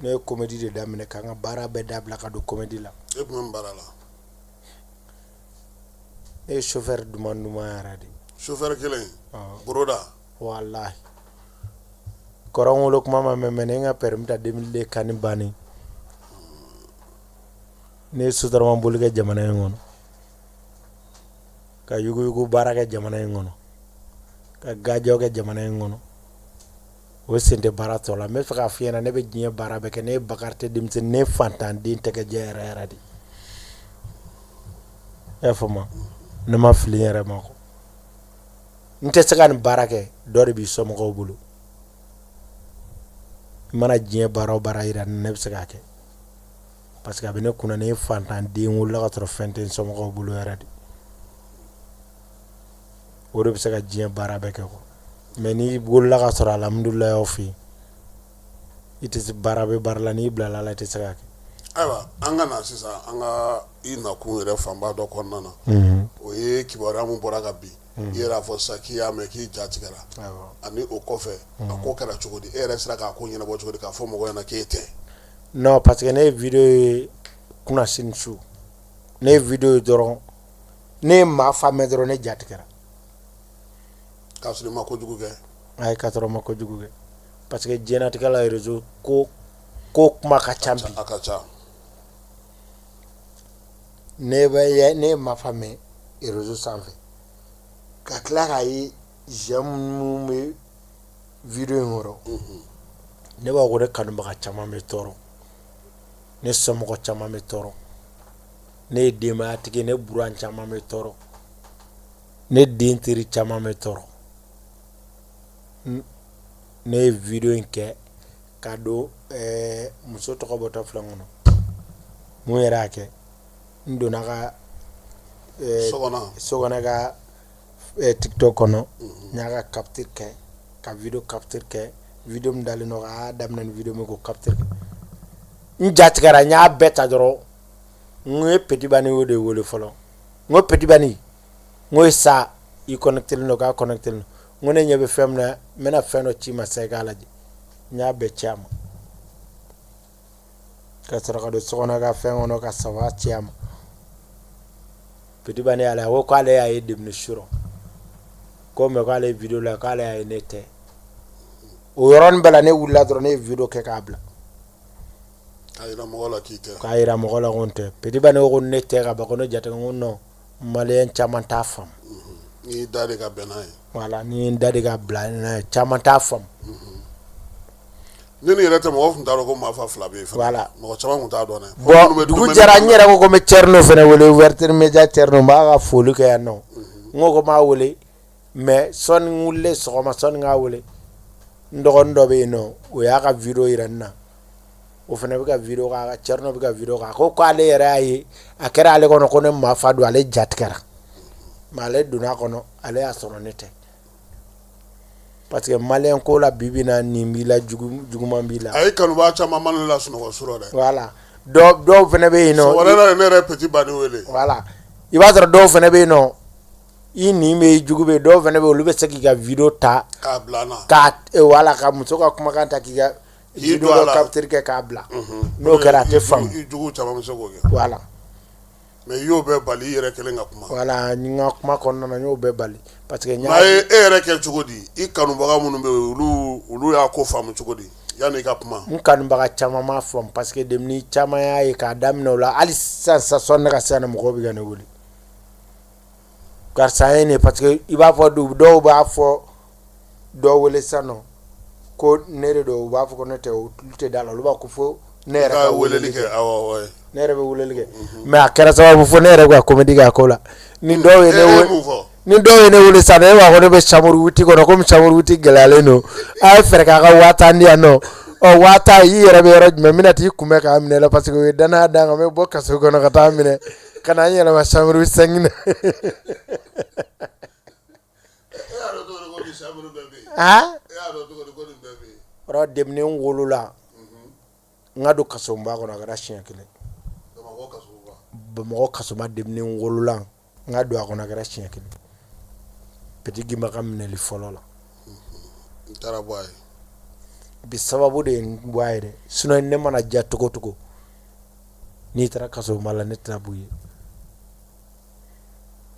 ne ye comédie de daminɛ k'an ka baara bɛɛ dabila ka don comédie la e tun bɛ baara la ne ye chauffeur duman yɛrɛ de chauffeur kelen boroda wallahi kɔrɔ n wolo kuma ma mɛn ne ka permis ta 2002 kani banni ne ye sotarama boli kɛ jamana in kɔnɔ ka yuguyugu baara kɛ jamana in kɔnɔ ka gajɛw kɛ jamana in kɔnɔ o sen tɛ baara tɔ la n bɛ fɛ k'a f'i ɲɛna ne bɛ diɲɛ baara bɛɛ kɛ ne ye Bakari tɛ denmisɛnnin ne ye fantanden tɛgɛjɛ yɛrɛ yɛrɛ de i y'a faamu ne ma fili n yɛrɛ ma kɔ n tɛ se ka nin baara kɛ dɔ de b'i somɔgɔw bolo i mana diɲɛ baara o baara yira ne bɛ se k'a kɛ parce que a bɛ ne kunna ne ye fantanden wolola ka sɔrɔ fɛn tɛ n somɔgɔw bolo yɛrɛ de o de bɛ se ka diɲɛ baara bɛɛ kɛ mais n'i wolola ka sɔrɔ alhamdulilayi aw fɛ yen i tɛ se baara bɛ baara la n'i bilala ala i tɛ se k'a kɛ ayiwa an ka na sisan an ka i nakun yɛrɛ fanba dɔ kɔnɔna na o ye kibaruya min bɔra ka bin i yɛrɛ a fɔ sisan k'i y'a mɛn k'i ja tigɛra ani o kɔfɛ a ko kɛra cogo di e yɛrɛ sera k'a ko ɲɛnabɔ cogo di k'a fɔ mɔgɔw ɲɛna k'e tɛ non parce que ne ye video ye kunasini su ne ye video ye dɔrɔn ne ye maa fa mɛn dɔrɔn ne ja tigɛra k'a sɔrɔ i ma kojugu kɛ ayi k'a sɔrɔ n ma kojugu kɛ parce que diɲɛlatigɛ la réseau ko kuma ka ca bi a ka ca ne ye maa fa mɛn réseau sanfɛ ka tila k'a ye j'aime minnu bɛ video in kɔrɔ ne b'a fɔ ko ne kanubaga caman bɛ tɔɔrɔ ne somɔgɔ caman bɛ tɔɔrɔ ne ye denbayatigi ne buran caman bɛ tɔɔrɔ ne den teri caman bɛ tɔɔrɔ ne ye video in kɛ ka don muso tɔgɔ bɔtɔ filɛ kɔnɔ mun yɛrɛ y'a kɛ n donna ka sokɔnɔ ka TikTok kɔnɔ n y'a ka capture kɛ ka video capture kɛ video min dalen don a y'a daminɛ ni video min ko capture kɛ n jatigɛra n y'a bɛɛ ta dɔrɔn n ye Petit Bani o de wele fɔlɔ n ko Petit Bani n ko sa i connecté len don k'a connecté len don n ko ne ɲɛ bɛ fɛn min na n bɛna fɛn dɔ ci ma sa i k'a lajɛ n y'a bɛɛ ci a ma ka sɔrɔ ka don sokɔnɔ ka fɛn kɔnɔ ka saba ci a ma Petit Bani y'ale a ko k'ale y'a ye deminɛ su rɔ ko mais k'ale ye video la k'ale y'a ye ne tɛ o yɔrɔnin bɛɛ la ne wulila dɔrɔn ne ye video kɛ k'a bila k'a yira mɔgɔw la k'i tɛ k'a yira mɔgɔw la ko n tɛ Petit Bani ko ne tɛ ka ban ko ne jatigi ko non maliyɛn caman t'a faamu n'i da de ka bɛn n'a ye voilà ni n da de ka bila n'a ye caman t'a faamu ni nin yɛrɛ tɛ mɔgɔ tun t'a dɔn ko maa fa fila bɛ yen voilà mɔgɔ caman tun t'a dɔn dɛ bon dugu jɛra n yɛrɛ ko n bɛ Thierno fana wele Ouverture Media Thierno n b'a ka foli kɛ yan nɔ n ko n b'a wele mais sɔni n wulilen sɔgɔma sɔni n k'a wele n dɔgɔnin dɔ bɛ yen nɔ o y'a ka video yira n na o fana bɛ ka video k'a Thierno bɛ ka video k'a ko k'ale yɛrɛ y'a ye a kɛra ale kɔnɔ ko ne maa fa don ale jatigɛra mais ale donna a kɔnɔ ale y'a sɔrɔ ne tɛ parce que maliyɛn ko la bibi na nin b'i la juguman b'i la a ye kanubaga caman ma ne la sunɔgɔ surɔ dɛ voilà dɔw fana bɛ yen nɔ wɛrɛ la ne yɛrɛ Petit Bani wele voilà i b'a sɔrɔ dɔw fana bɛ yen nɔ i nin bɛ jugu bɛ dɔw fana bɛ olu bɛ se k'i ka video ta k'a bila na voilà ka muso ka kumakan ta k'i ka video dɔ capture kɛ k'a bila n'o kɛra a tɛ faamu i jugu caman bɛ se k'o kɛ voilà mais i y'o bɛɛ bali i yɛrɛ kelen ka kuma voilà n ka kuma kɔnɔna na n y'o bɛɛ bali parce que n'a ye e yɛrɛ kɛ cogo di i kanubaga minnu bɛ yen olu y'a ko faamu cogo di yani ka kuma n kanubaga caman m'a faamu parce que demini caman y'a ye k'a daminɛ o la hali sisan sɔnni ne ka se ka na mɔgɔw bɛ ka ne wele karisa ye ne parce que i b'a fɔ dɔw b'a fɔ dɔw wele sisan nɔ ko ne de don u b'a fɔ ko ne tɛ olu tɛ da la olu b'a ko fo ne yɛrɛ ka weleli kɛ awɔ ne yɛrɛ bɛ weleli kɛ mais a kɛra sababu fo ne yɛrɛ bɛ ka comédie kɛ a ko la ni dɔw ye ne wele ni dɔw ye ne wele sisan ne b'a fɔ ne bɛ chambre wuti kɔnɔ komi chambre wuti gɛlɛyalen don a ye fɛɛrɛ k'a ka 5000 di yan nɔ ɔ 5000 i yɛrɛ bɛ yɔrɔ jumɛn n bɛna t'i kunbɛn k'a minɛ la parce que o ye danaya d'an kan n bɛ bɔ kaso kɔnɔ ka taa minɛ ka na n yɛlɛma chambre 5 na ɔrɔ demini n wolola n ka don kasoba kɔnɔ a kɛra siɲɛ 1 Bamakɔ kasoba demini n wolola n ka don a kɔnɔ a kɛra siɲɛ 1 Petit Gimba ka minɛli fɔlɔ la n taara bɔ a ye bi sababu de ye n bɔ a ye dɛ sinon ne mana diya cogo cogo n'i taara kasoba la ne tɛna b'u ye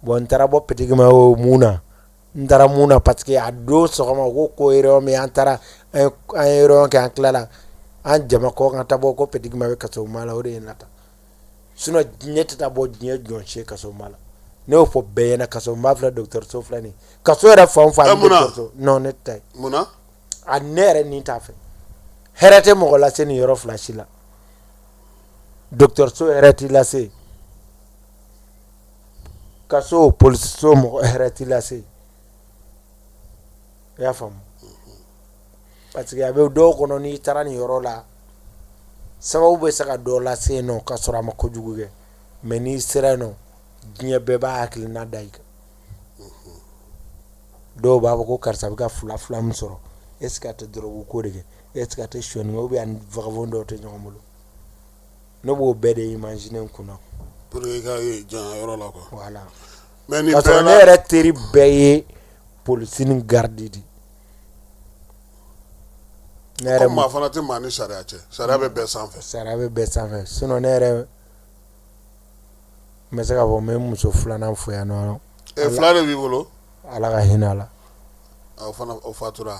bon n taara bɔ Petit Gimba o mun na n taara mun na parce que a don sɔgɔma ko réunion min an taara an ye réunion kɛ an tilala an jama kɔ kan taa bɔ ko Petit Gimba bɛ kasoba la o de ye n nata sinon diɲɛ tɛ taa bɔ diɲɛ jɔn si kasoba la ne y'o fɔ bɛɛ ɲɛna kasoba filɛ dɔgɔtɔrɔso filɛ nin kaso yɛrɛ fan o fan ni dɔgɔtɔrɔso non ne tɛ munna a ne yɛrɛ ni t'a fɛ hɛrɛ tɛ mɔgɔ lase nin yɔrɔ fila si la dɔgɔtɔrɔso hɛrɛ t'i lase kaso polisiso mɔgɔ hɛrɛ t'i lase i y'a faamu parce que a bɛ dɔw kɔnɔ n'i taara nin yɔrɔ la sababu bɛ se ka dɔ lase yen nɔ k'a sɔrɔ a ma kojugu kɛ mais n'i sera yen nɔ diɲɛ bɛɛ b'a hakilina da i kan dɔw b'a fɔ ko karisa bɛ ka fila min sɔrɔ est ce que a tɛ dɔrɔgu ko de kɛ est ce que a tɛ sonyani kɛ ou bien a ni vagabond dɔw tɛ ɲɔgɔn bolo ne b'o bɛɛ de imaginer n kunna pour que i ka ye janya yɔrɔ la quoi voilà mais ni k'a sɔrɔ ne yɛrɛ teri bɛɛ ye polisi ni garde de ne yɛrɛ maa fana tɛ maa ni sariya cɛ sariya bɛ bɛɛ sanfɛ sariya bɛ bɛɛ sanfɛ sinon ne yɛrɛ n bɛ se k'a fɔ n bɛ muso filanan fo yan nɔ fila de b'i bolo ala ka hinɛ a la o fana o fatura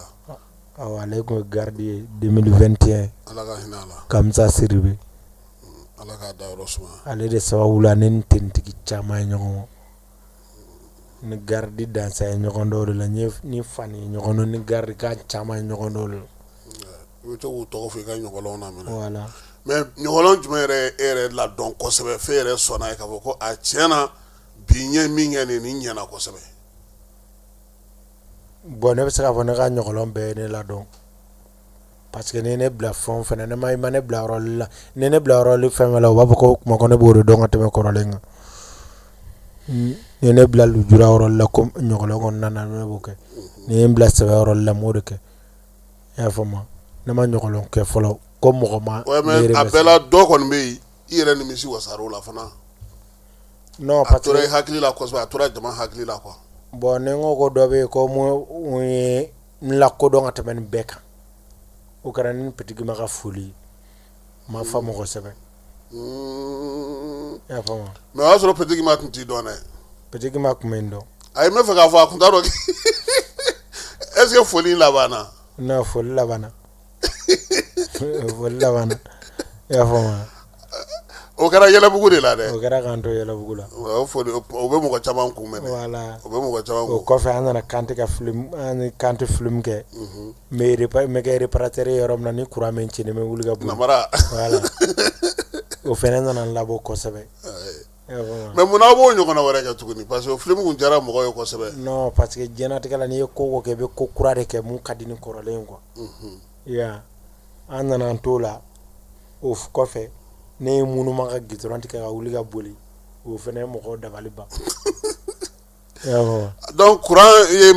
awɔ ale tun ye garde ye 2021 ala ka hinɛ a la Kamisa Siribe ala k'a da yɔrɔ suma ale de sababu la ne ni tenitigi caman ye ɲɔgɔn kɔ ni garde dansa ye ɲɔgɔn dɔw de la ni fani ye ɲɔgɔn dɔn ni garde kan caman ye ɲɔgɔn dɔw de la i bɛ to k'u tɔgɔ fɔ i ka ɲɔgɔnlɔnw na minɛ voilà mais ɲɔgɔnlɔn jumɛn yɛrɛ e yɛrɛ ladɔn kosɛbɛ f'e yɛrɛ sɔnna ye k'a fɔ ko a tiɲɛna bi n ye min kɛ nin ɲɛna kosɛbɛ bon ne bɛ se k'a fɔ ne ka ɲɔgɔnlɔn bɛɛ ye ne ladɔn parce que ni ne bila fɛn o fɛn na ne ma ne bila yɔrɔ la ni ne bila yɔrɔ fɛn fɛn la u b'a fɔ ko kuma ko ne b'o de dɔn ka tɛmɛ kɔrɔlen kan ni ne bila lujura yɔrɔ la ko ɲɔgɔnlɔn kɔnɔna na ne b'o kɛ ni ye n bila sɛbɛ yɔrɔ la m'o de kɛ i y'a faamu ne ma ɲɔgɔnlɔn kɛ fɔlɔ ko mɔgɔ ma mais a bɛɛ la dɔ kɔni bɛ yen i yɛrɛ nimisi wasar'o la fana non a tora i hakili la kosɛbɛ a tora jama hakili la quoi bon ni n ko ko dɔ bɛ yen ko mun ye n lakodɔn ka tɛmɛ nin bɛɛ kan o kɛra ni Petit Gimba ka foli ye ma faamu kosɛbɛ i y'a faamu mais o y'a sɔrɔ Petit Gimba tun t'i dɔn dɛ Petit Gimba tun bɛ n dɔn a ye min fɛ k'a fɔ a kun t'a dɔn est ce que foli in labanna non foli labanna foli labanna i y'a faamu o kɛra Yɛlɛbugu de la dɛ o kɛra k'an to Yɛlɛbugu la o foli o bɛ mɔgɔ caman kun mɛnɛ voilà o bɛ mɔgɔ caman kun o kɔfɛ an nana Kante ka film an ni Kante film kɛ mais kɛ réparateur ye yɔrɔ min na ni courant bɛ ci ne bɛ wuli ka bɔ namara voilà o fɛnɛ nana n labɔ kosɛbɛ mais mun na b'o ɲɔgɔnna wɛrɛ kɛ tuguni parce que film kun diyara mɔgɔw ye kosɛbɛ non parce que diɲɛnatigɛ la n'i ye ko kɛ i bɛ ko kura de kɛ mun ka di ni kɔrɔlen ye quoi ya an nana an t'o la o kɔfɛ ne ye munuma ka gitɔrɔn tigɛ ka wuli ka boli o fɛnɛ ye mɔgɔw dabali ban donc courant ye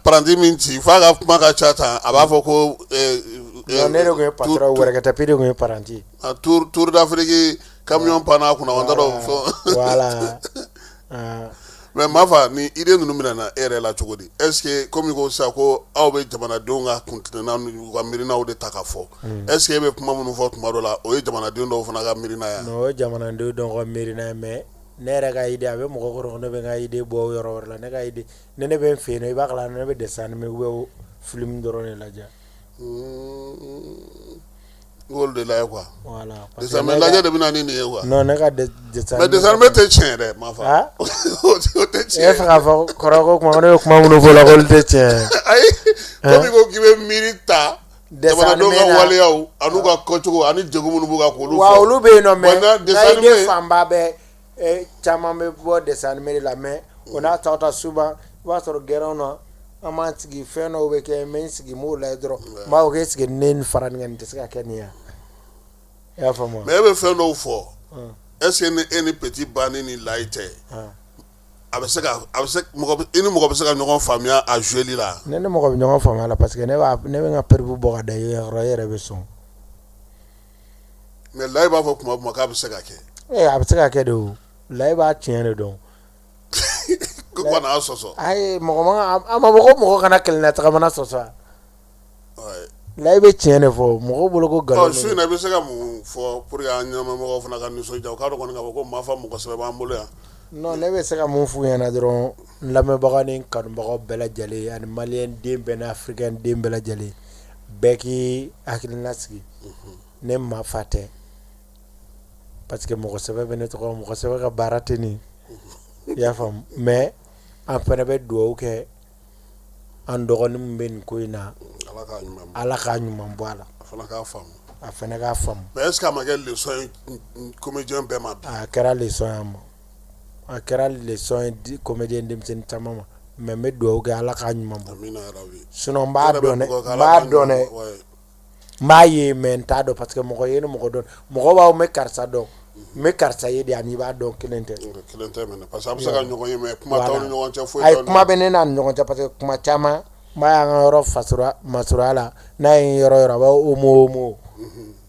paranti min ci f'a ka kuma ka ca tan a b'a fɔ ko ne de kun ye patron wɛrɛ tapi de kun ye paranti tour d'Afrique camion panna kunna on t'a dɔn fɔ voilà mais m'a fa ni idée ninnu bɛna na e yɛrɛ la cogo di est ce que comme ko sisan ko aw bɛ jamanadenw ka kuntilenna n'u ka miirinaw de ta ka fɔ est ce que e bɛ kuma minnu fɔ tuma dɔ la o ye jamanaden dɔw fana ka miirina ye non o ye jamanaden dɔw ka miirina ye mais ne yɛrɛ ka idée a bɛ mɔgɔ kɔrɔ ne bɛ n ka idée bɔ yɔrɔ wɛrɛ la ne ka idée ni ne bɛ n fɛ yen nɔ i b'a kalama ne bɛ dessin animé ou bien film dɔrɔn de lajɛ ngol de la quoi voilà dessin animé lajɛ de bɛna ni nin ye quoi non ne ka dessin mais dessin animé tɛ tiɲɛ dɛ ma fa o tɛ tiɲɛ e fɛ k'a fɔ kɔrɔ ko kuma ne bɛ kuma minnu fɔ la k'olu tɛ tiɲɛ ayi komi ko k'i bɛ miiri ta jamanadenw ka waleyaw an'u ka kɛcogo ani degun minnu b'u kan k'olu fɔ wa olu bɛ yen nɔ mais dessin n'ayi de fanba bɛ caman bɛ bɔ dessin animé de la mais o n'a ta souvent i b'a sɔrɔ gɛrɛnw na an b'an sigi fɛn dɔw bɛ kɛ mɛ n sigi m'o lajɛ dɔrɔn n b'a fɔ k'e sigi ne ni fara nin kan nin tɛ se ka kɛ nin ye i y'a faamu mais e bɛ fɛn dɔw fɔ est ce que ni e ni petit ba ni layi tɛ a bɛ se mɔgɔ i ni mɔgɔ bɛ se ka ɲɔgɔn faamuya a joueli la ne ni mɔgɔ bɛ ɲɔgɔn faamuya la parce que ne bɛ n ka période bɔ ka da i yɔrɔ e yɛrɛ bɛ sɔn mais layi b'a fɔ kuma o kuma k'a bɛ se ka kɛ a bɛ se ka kɛ de o layi b'a tiɲɛ de dɔn ko kana a sɔsɔ ayi mɔgɔ man a ma fɔ ko mɔgɔ kana kɛlɛ tagamana sɔsɔ layi bɛ tiɲɛ de fɔ mɔgɔw bolo ko nkalon su in na i bɛ se ka mun fɔ pour que an ɲɛmɔgɔw fana ka nisɔndiya u k'a dɔn kɔni k'a fɔ ko maa fa mɔgɔ sɛbɛn b'an bolo yan non ne bɛ se ka mun f'u ɲɛna dɔrɔn n lamɛnbaga ni n kanubagaw bɛɛ lajɛlen ani maliyɛn den bɛɛ ni afirikɛn den bɛɛ lajɛlen bɛɛ k'i hakilina sigi ne maa fa tɛ parce que mɔgɔ sɛbɛn bɛ ne tɔgɔ mɔgɔ sɛbɛn ka baara tɛ nin i y'a faamu mais an fana bɛ dugawu kɛ an dɔgɔnin min bɛ nin ko in na ala k'a ɲuman bɔ a la a fana k'a faamu a fana k'a faamu mais est ce que a ma kɛ leçon ye comédien bɛɛ ma bi a kɛra leçon ye a ma a kɛra leçon ye comédien denmisɛnnin caman ma mais n bɛ dugawu kɛ ala k'a ɲuman bɔ sinon n b'a dɔn dɛ n b'a ye mais n t'a dɔn parce que mɔgɔ ye ni mɔgɔ dɔn mɔgɔ b'aw mɛ karisa dɔn n bɛ karisa ye de ani b'a dɔn kelen tɛ parce que a bɛ se ka ɲɔgɔn ye mais kuma t'aw ni ɲɔgɔn cɛ foyi ayi kuma bɛ ne n'a ni ɲɔgɔn cɛ parce que kuma caman n b'a y'an ka yɔrɔ masuruya la n'a ye yɔrɔ yɔrɔ a b'a omo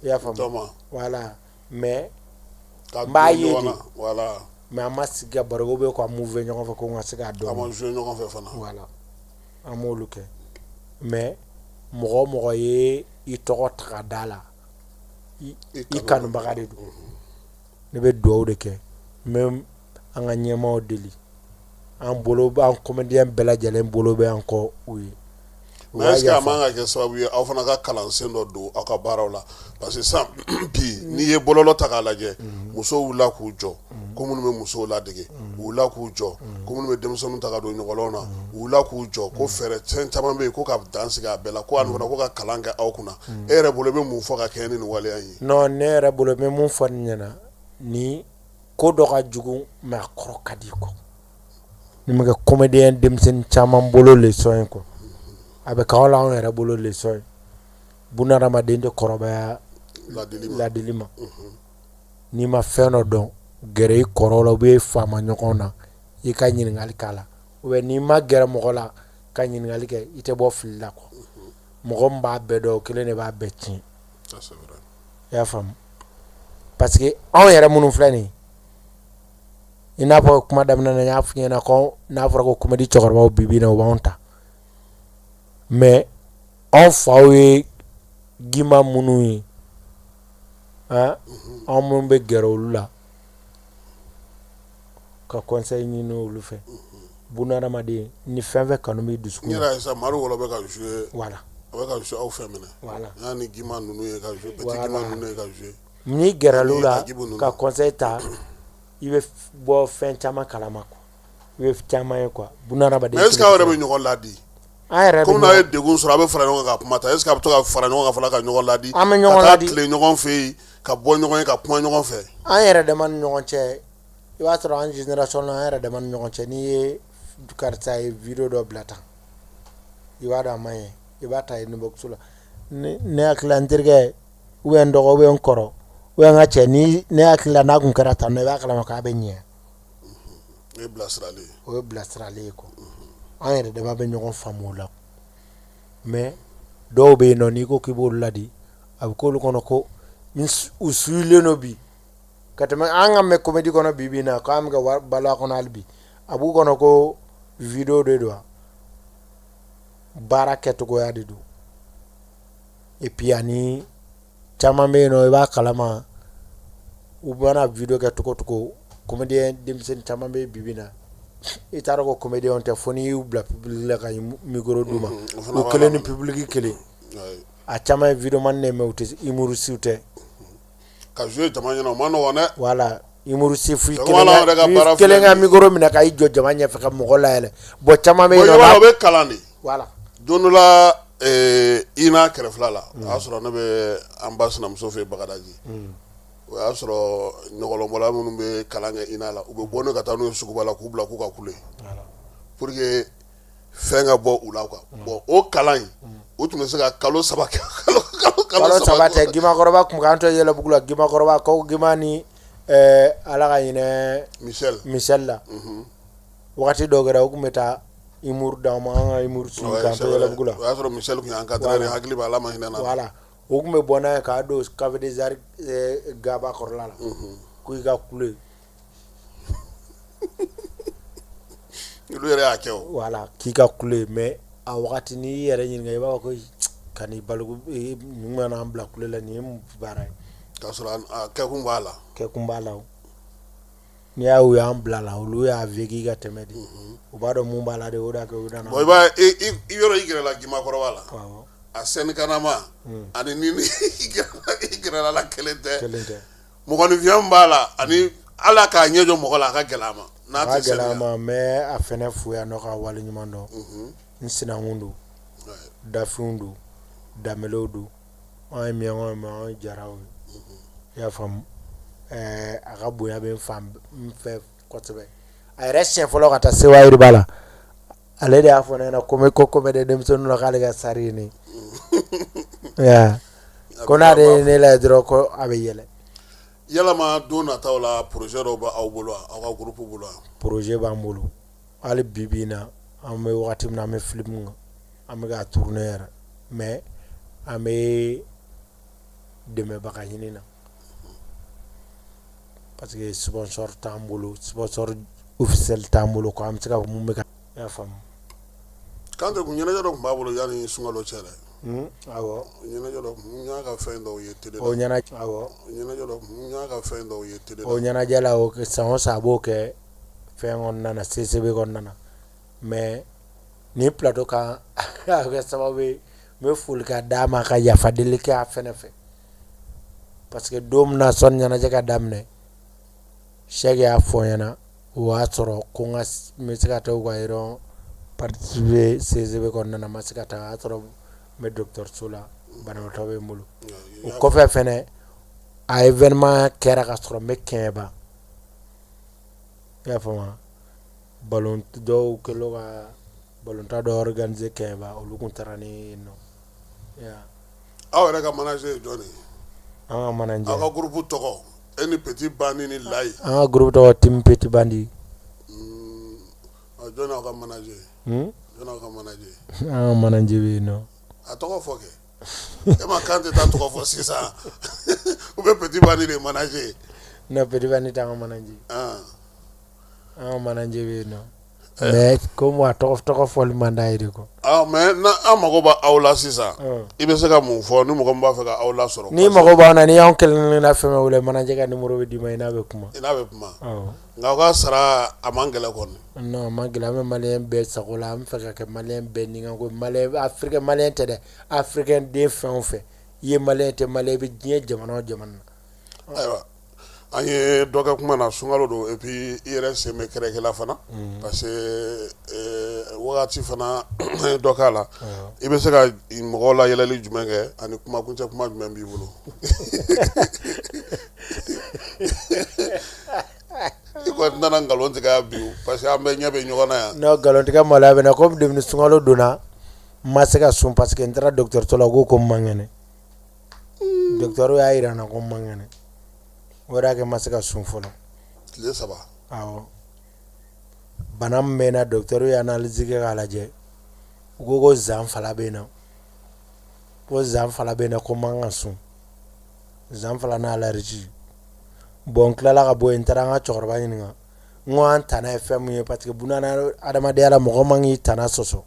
i y'a faamu voilà mais n b'a ye de mais an ma sigi ka baro bɛ ka move ɲɔgɔn fɛ ko n ka se k'a dɔn a ma jouer ɲɔgɔn fɛ fana voilà an m'olu kɛ mais mɔgɔ mɔgɔ ye i tɔgɔ ta ka da la i kanubaga de don ne bɛ dugawu de kɛ n bɛ an ka ɲɛmaaw deli an bolo an comédien bɛɛ lajɛlen bolo bɛ an kɔ u ye mais est ce que a man ka kɛ sababu ye aw fana ka kalansen dɔ don aw ka baaraw la parce que sisan bi n'i ye bɔlɔlɔ ta k'a lajɛ musow wulila k'u jɔ ko minnu bɛ musow ladege u wulila k'u jɔ ko minnu bɛ denmisɛnninw ta ka don ɲɔgɔnlaw na u wulila k'u jɔ ko fɛɛrɛ fɛn caman bɛ yen ko ka dan sigi a bɛɛ la ko ani fana ko ka kalan kɛ aw kunna e yɛrɛ bolo i bɛ mun fɔ ka kɛɲɛ ni nin waleya in ye non ne yɛrɛ bolo n bɛ mun fɔ nin ɲɛna ni ko dɔ ka jugu mais a kɔrɔ ka di kɔ ni ma kɛ comédien denmisɛnnin caman bolo leçon ye kɔ a bɛ k'aw la anw yɛrɛ bolo leçon ye bunadamaden tɛ kɔrɔbaya ladili ma n'i ma fɛn dɔ dɔn gɛrɛ i kɔrɔw la u bɛ faama ɲɔgɔn na i ka ɲininkali k'a la ou bien n'i ma gɛrɛ mɔgɔ la ka ɲininkali kɛ i tɛ bɔ fili la quoi mɔgɔ min b'a bɛɛ dɔn o kelen de b'a bɛɛ tiɲɛ i y'a faamu parce que anw yɛrɛ minnu filɛ nin ye i n'a fɔ kuma daminɛ na n y'a f'i ɲɛna ko n'a fɔra ko comédie cɛkɔrɔbaw bi bi in na u b'anw ta mais anw faw ye gima minnu ye anw minnu bɛ gɛrɛ olu la ka conseil ɲini olu fɛ bunadamaden ni fɛn fɛn kanu b'i dusukun n yɛrɛ ye sisan mari wolo bɛ ka jouer voilà a bɛ ka jouer aw fɛ minɛ n'a ni gima ninnu ye ka jouer petit gima ninnu ye ka jouer n'i gɛrɛl'u la ka conseil ta i bɛ bɔ fɛn caman kalama quoi i bɛ caman ye quoi bunadamaden mais est ce que aw yɛrɛ bɛ ɲɔgɔn ladi an yɛrɛ comme n'a ye degun sɔrɔ a bɛ fara ɲɔgɔn kan ka kuma ta est ce que a bɛ to ka fara ɲɔgɔn kan fana ka ɲɔgɔn ladi an bɛ ɲɔgɔn ladi ka taa tile ɲɔgɔn fɛ yen ka bɔ ɲɔgɔn ye ka kuma ɲɔgɔn fɛ an yɛrɛ dama ni ɲɔgɔn cɛ i b'a sɔrɔ an génération na an yɛrɛ dama ni ɲɔgɔn cɛ n'i ye karisa ye video dɔ bila tan i b'a dɔn a man ɲi i b'a ta inbox la ne hakili la n terikɛ ou bien n dɔgɔ ou bien n kɔrɔ ou bien n ka cɛ ni ne hakili la n'a kun kɛra tan i b'a kalama k'a bɛ ɲɛ o ye bilasirali ye o ye bilasirali ye quoi an yɛrɛ dama bɛ ɲɔgɔn faamu o la mais dɔw bɛ yen nɔ n'i ko k'i b'olu ladi a bɛ k'olu kɔnɔ ko u suyilen don bi ka tɛmɛ an ka mɛn comédie kɔnɔ bi bi in na k'an bɛ ka balo a kɔnɔ hali bi a b'u kɔnɔ ko video de don baara kɛcogoya de don et puis ani caman bɛ yen nɔ i b'a kalama u mana video kɛ cogo cogo comédien denmisɛnnin caman bɛ bi bi in na i t'a dɔn ko comédien tɛ fo n'i y'u bila public la ka micro d'u ma u kelen ni public kelen a caman ye video man ne mais u tɛ humoriste tɛ ka jouer jama ɲɛna o ma nɔgɔn dɛ voilà humoriste fu kelen ka micro minɛ ka i jɔ jama ɲɛfɛ ka mɔgɔ layɛlɛ bon caman bɛ yen nɔ o bɛ kalan de voilà don dɔ la ina kɛrɛfɛla la o y'a sɔrɔ ne bɛ an ba sinamuso fɛ Bagadaji o y'a sɔrɔ ɲɔgɔlɔnbɔla minnu bɛ kalan kɛ ina la u bɛ bɔ ne ka taa n'u ye suguba la k'u bila k'u ka kule pour que fɛn ka bɔ u la quoi bon o kalan in o tun bɛ se ka kalo 3 kɛ kalo 3 tɛ Gimakɔrɔba tun k'an to Yɛlɛbugu la Gimakɔrɔba ko Gima ni ala ka ɲinɛ Michel la wagati dɔw kɛra u tun bɛ taa humour d'an ma an ka humour su k'an to Yɛlɛbugu la o y'a sɔrɔ Michel tun y'an cadré hakili b'a la ma hinɛ na voilà o tun bɛ bɔ n'a ye k'a don Café des Arts gaba kɔrɔla la ko i ka kule olu yɛrɛ y'a kɛ o voilà k'i ka kule mais a wagati n'i yɛrɛ ɲininka i b'a fɔ ko ka n'i balogo nin mana an bila kule la nin ye mun baara ye k'a sɔrɔ a kɛkun b'a la kɛkun b'a la n'i y'a u y'an bila la olu y'a vécu ka tɛmɛ de u b'a dɔn mun b'a la de o de y'a kɛ u nana bon i b'a ye i yɔrɔ i gɛrɛla Gimakɔrɔba la a scène kanama ani ni i gɛrɛla la kelen tɛ mɔgɔninfin b'a la ani ala k'a ɲɛ jɔ mɔgɔ la a ka gɛlɛ a ma n'a tɛ gɛlɛ a ma mais a fɛnɛ fo yan nɔ ka wale ɲuman dɔn n sinankun don dafinw don damelew don an ye miyankaw ye an ye jaraw ye i y'a faamu a ka bonya bɛ n fɛ kosɛbɛ a yɛrɛ siɲɛ fɔlɔ ka taa Sewa Yiriba la ale de y'a fɔ ne ɲɛna ko bɛ denmisɛnninw la k'ale ka sari ye ne ko n'ale ye ne lajɛ dɔrɔn ko a bɛ yɛlɛ yalama don nataw la projet dɔw b'aw bolo aw ka groupe bolo projet b'an bolo hali bi na an bɛ wagati min na an bɛ film kan an bɛ k'a tourner yɛrɛ mais an bɛ dɛmɛbaga ɲini na parce que sponsor t'an bolo sponsor officiel t'an bolo ko an bɛ se ka mun bɛ ka i y'a faamu kan tɛ kun ɲɛnajɛ dɔ tun b'a bolo yanni sunkalo cɛ dɛ awɔ ɲɛnajɛ dɔ n y'a ka fɛn dɔw ye télé la o ɲɛnajɛ awɔ ɲɛnajɛ dɔ n y'a ka fɛn dɔw ye télé la o ɲɛnajɛ la o san o san a b'o kɛ fɛn kɔnɔna na CCB kɔnɔna na mais nin plateau kan a bɛ kɛ sababu ye n bɛ foli ka d'a ma ka yafa deli kɛ a fɛnɛ fɛ parce que don min na sɔnni ɲɛnajɛ ka daminɛ Cheikh y'a fɔ n ɲɛna o y'a sɔrɔ ko n bɛ se ka taa u ka yɔrɔ participer CCB kɔnɔna na n ma se ka taa o y'a sɔrɔ n bɛ dɔgɔtɔrɔso la banabaatɔ bɛ n bolo o kɔfɛ fɛnɛ a événement kɛra ka sɔrɔ n bɛ Kɛɲɛba i y'a faamu ballon dɔw kɛlen ka ballontan dɔ organiser Kɛɲɛba olu tun taara ni yen nɔ aw yɛrɛ ka manager ye jɔn ye an ka manager aw ka groupe tɔgɔ e ni Petit Bandi ni Layi an ka groupe tɔgɔ Team Petit Bandi jɔn y'aw ka manager jɔn y'aw ka manager an ka manager bɛ yen nɔ a tɔgɔ fɔ kɛ e ma kan tɛ taa tɔgɔ fɔ sisan u bɛ Petit Bandi de manager non Petit Bandi t'an ka manager an ka manager bɛ yen nɔ mais comme a tɔgɔ fɔli man d'a ye de ko mais an mago bɛ aw la sisan i bɛ se ka mun fɔ ni mɔgɔ min b'a fɛ ka aw lasɔrɔ ni mago b'an na ni y'anw kelen na fɛn wele manager ka numéro bɛ d'i ma i n'a bɛ kuma nka aw ka sara a man gɛlɛn kɔni non a man gɛlɛn an bɛ maliyɛn bɛɛ sago la an bɛ fɛ ka kɛ maliyɛn bɛɛ ni kan ko maliyɛn maliyɛn tɛ dɛ africain den fɛn o fɛn i ye maliyɛn tɛ maliyɛn i bɛ diɲɛ jamana o jamana na ayiwa an ye dɔ kɛ kuma na sunkalo don et puis i yɛrɛ sen bɛ kɛrɛkɛla fana parce que wagati fana dɔ k'a la i bɛ se ka mɔgɔw la yɛlɛli jumɛn kɛ ani kumakuncɛ kuma jumɛn b'i bolo i kɔni nana nkalon tigɛ bi parce que an bɛ ɲɛ bɛ ɲɔgɔn na yan non nkalon tigɛ maloya bɛ na ko depi sunkalo donna n ma se ka sun parce que n taara dɔgɔtɔrɔso la u ko n man kɛnɛ dɔgɔtɔrɔw y'a jira n na ko n man kɛnɛ o de y'a kɛ n ma se ka sun fɔlɔ tile 3 awɔ bana min bɛ n na dɔgɔtɔrɔw ye analyse kɛ k'a lajɛ u ko zan fala bɛ n na ko zan fala bɛ n na ko n man ka sun zan fala n'a allergie bon n tilala ka bɔ yen n taara an ka cɛkɔrɔba ɲininka n ko an tana ye fɛn min ye parce que bunahadamadenyala adamadenya la mɔgɔ man k'i tana sɔsɔ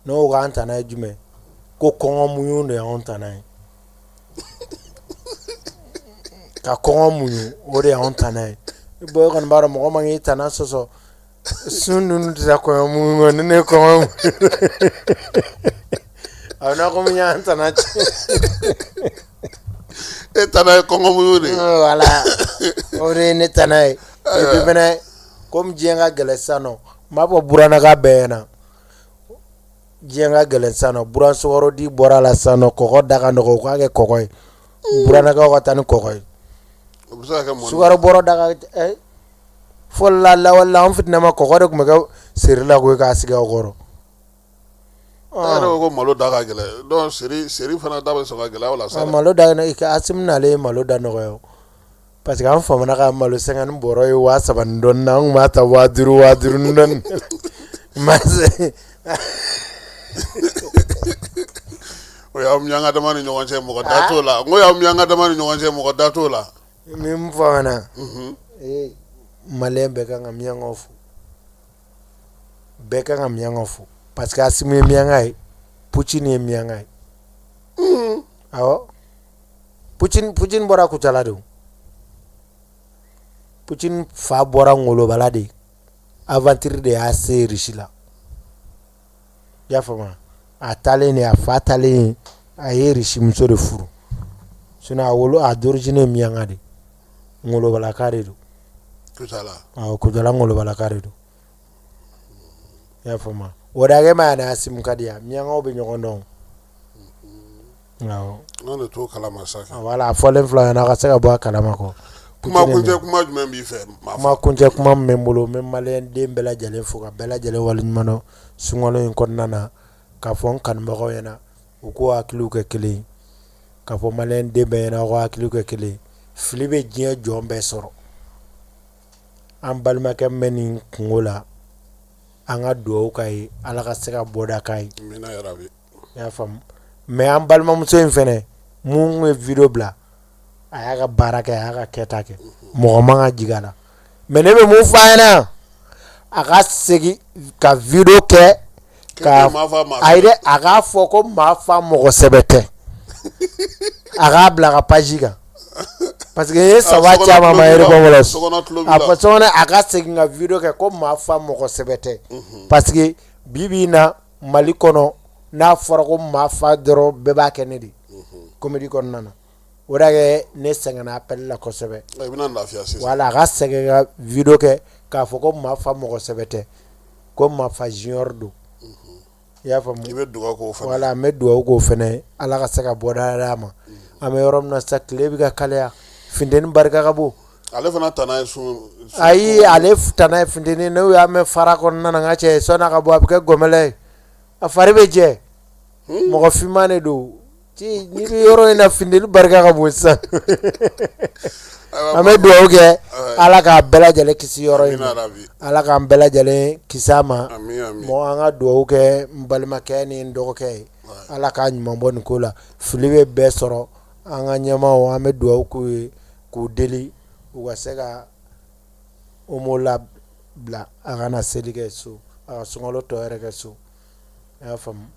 ne ko k'an tana ye jumɛn ko kɔngɔ muɲu de y'anw tana ye ka kɔngɔ muɲu o de y'anw tana ye bon e kɔni b'a dɔn mɔgɔ man k'i tana sɔsɔ sun ninnu tɛ se kɔngɔ muɲu kɔ ni ne ye kɔngɔ muɲu ana ko nya tana e tana ko ngomu ni wala ore ne tana e bi bene kom jenga gelesano mabo burana ga bena jenga gelesano buran soro di borala sano ko daga no ko age ko burana ga ko tan ko sugaro boro daga folla la wala on fitna ma ko ko me ga sirla ko ka siga goro ko malo daga gele don seri fana daba so ga gele wala sa malo daga na ka asim na le malo da no yo parce que an famana ka malo sengan boro yi wa saban don na mata waduru non mas o ya myanga da mani nyonga che mo ko datola ngo ya myanga da mani nyonga che mo ko datola mim fana malembe ka myanga ofu beka nga myanga ofu parce que asimi myanga yi puchini myanga yi awo puchin bora ku chala do puchin fa bora ngolo balade aventure de assez riche là ya fama atale ne afatale aye riche muso de furu sina wolo a d'origine myanga de ngolo balakare do kutala kujala ngolo balakare do ya fama wodage ma na asim kadia myanga obe nyogondo no non to kala masaka wala folen fla na ka saka bo kala mako kuma jumen bi fe ma kunje kuma membulo memmalen dembela jale fuka bela jale walin mano sungolo en konnana ka fon kan mako yana uko akilu ke kele ka fo malen dembe na ko akilu ke kele filibe jie jombe soro am balma ke menin ngola anga do kai ala ka saka boda kai mina ya rabi ya fam me am balma muso en fene mu video bla ayaga baraka ayaga ketake mo manga jigala menebe mu faana aga segi ka video ke ka aide aga foko ma fa mo sebete aga bla ka pajiga parce que ça va chama ma ere bomolos apa sona aga segi nga video ke ko ma fa mo sebete parce que bibina malikono na foro ko ma fa dro beba kenedi comédie kon nana wodage ne sengana appel la ko sebe ay binan la fiya sisi wala ga sega video ke ka foko ma fa mo ko sebete ko ma fa junior do ya fa ibe duga ko fa wala me duga ko fene ala ga sega boda dama ame yorom na sa klebi ga kala finden barka gabo ale fana tanay su ay ale tanay finden no ya me fara kon nana ngache sona ga bo abke gomele afari beje mo ko fimane do ci ni yoro ina finden barka gabo sa ame do oge ala ka bela jale kisi yoro ina ala ka bela jale kisama mo anga do oge mbalma keni ndo ke ala ka nyuma bon kola filibe be soro anga nyama o ame do ku deli wasega omola bla agana selige su a sungolo to erege su ya fam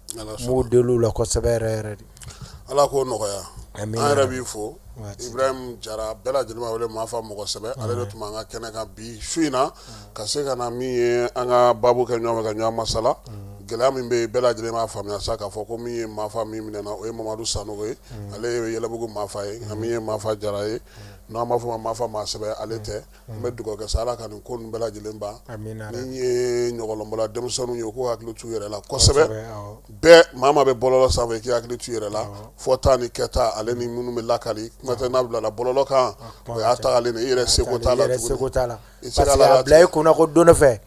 mu delu la ko sebere ala ko noya an rabi fo Ibrahim Jara bela jelima wele ma fa mo ko sebe ale do tuma nga kene ka bi suina ka se kana mi anga babu ke nyoma ka nyama sala gela mi be bela jelima fa mi saka fo ko mi ma fa mi na o Mamadou Sanogo ale yela bugu ma fa e mi ma fa Jara e no ma fa ma sebe ale te me dugo ka sala kan ko bela jelimba ni nyogolo mbola dem sonu nyoko haklu tu yere la ko sebe be mama be bololo sa ve ki haklu tu yere la fotani keta ale ni munu me lakali maintenant bla la bololo kan o ya ta ale ni yere sekotala parce que ablay kuna ko dono fe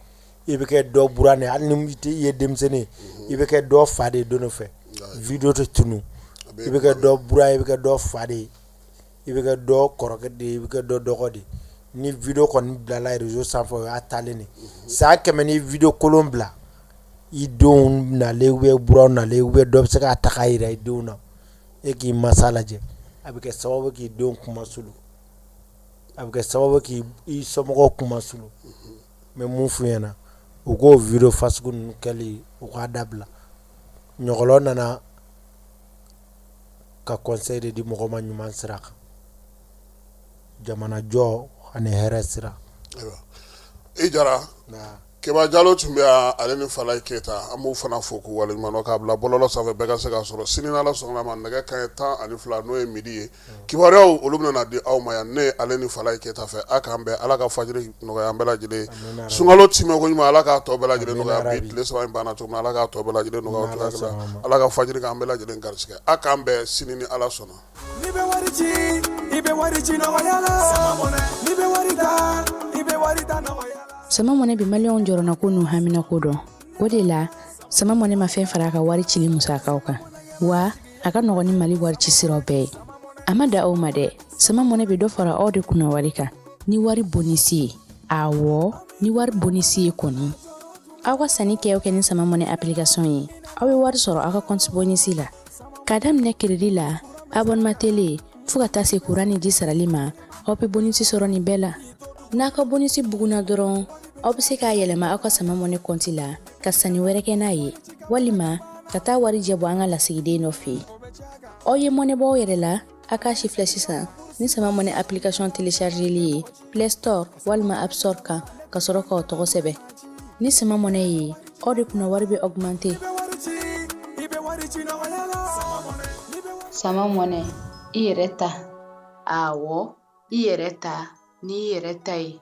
ibeke do burane al ni ye demsene ibeke do fade dono fe video to tunu ibeke do bura ibeke do fade ibeke do korokede ibeke do dogodi ni video kon bla la réseau sans fo atale ni sa kemeni video colombla i don na lewe bura na lewe do se ka takaira i dona e ki masala je abike sababu ki don kuma sulu abike sababu ki i somogo kuma sulu me mun fuyena ugo video faskun kali uga dabla nyogolo nana ka conseil di mo ma nyuman siraka jamana jo ane heresira e Jara Keba Jalo tun bɛ ale ni Falaye Keyita an b'u fana fo k'u waleɲuman k'a bila bɔlɔlɔ sanfɛ bɛɛ ka se k'a sɔrɔ sini n'Ala sɔnn'a ma nɛgɛ kanɲɛ 12 n'o ye midi ye kibaruyaw olu bɛna di aw ma yan ne ale ni Falaye Keyita fɛ a k'an bɛn Ala ka fajiri nɔgɔya an bɛɛ lajɛlen sunkalo timɛ ko ɲuman Ala k'a tɔ bɛɛ lajɛlen nɔgɔya bi tile 3 in banna cogo min Ala k'a tɔ bɛɛ lajɛlen nɔgɔya Ala ka fajiri k'an bɛɛ lajɛlen garisɛgɛ a k'an bɛn sini ni Ala sɔnna. Ni bɛ wari ci i bɛ wari ci nɔgɔya la ni bɛ wari ta i bɛ wari ta nɔgɔya la. Sama mɔnɛ bi maliyɛnw jɔrɔna ko n'u hamina ko dɔn o de la sama mɔnɛ ma fɛn fara a ka wari cili musakaw kan wa a ka nɔgɔn ni Mali wari ci siraw bɛɛ ye a ma da aw ma dɛ sama mɔnɛ bi dɔ fara aw de kunna wari kan ni wari bonisi ye awɔ ni wari bonisi ye kɔni aw ka sanni kɛ ni sama mɔnɛ application ye aw bɛ wari sɔrɔ aw ka compte bonisi la ka daminɛ crédit la abonnement télé fo ka taa se courant ni ji sarali ma aw bɛ bonisi sɔrɔ nin bɛɛ la n'a ka bonisi buguna dɔrɔn aw bɛ se k'a yɛlɛma aw ka sama mɔnɛ compte la ka sanni wɛrɛ kɛ n'a ye walima ka taa wari jɛbɔ an ka lasigiden dɔ fɛ yen aw ye mɔnɛ bɔ aw yɛrɛ la a k'a si filɛ sisan ni sama mɔnɛ application téléchargeli ye Play Store walima App Store kan ka sɔrɔ k'aw tɔgɔ sɛbɛn ni sama mɔnɛ ye aw de kunna wari bɛ augmenter. Sama mɔnɛ i yɛrɛ ta awɔ i yɛrɛ ta ni yɛrɛ ta ye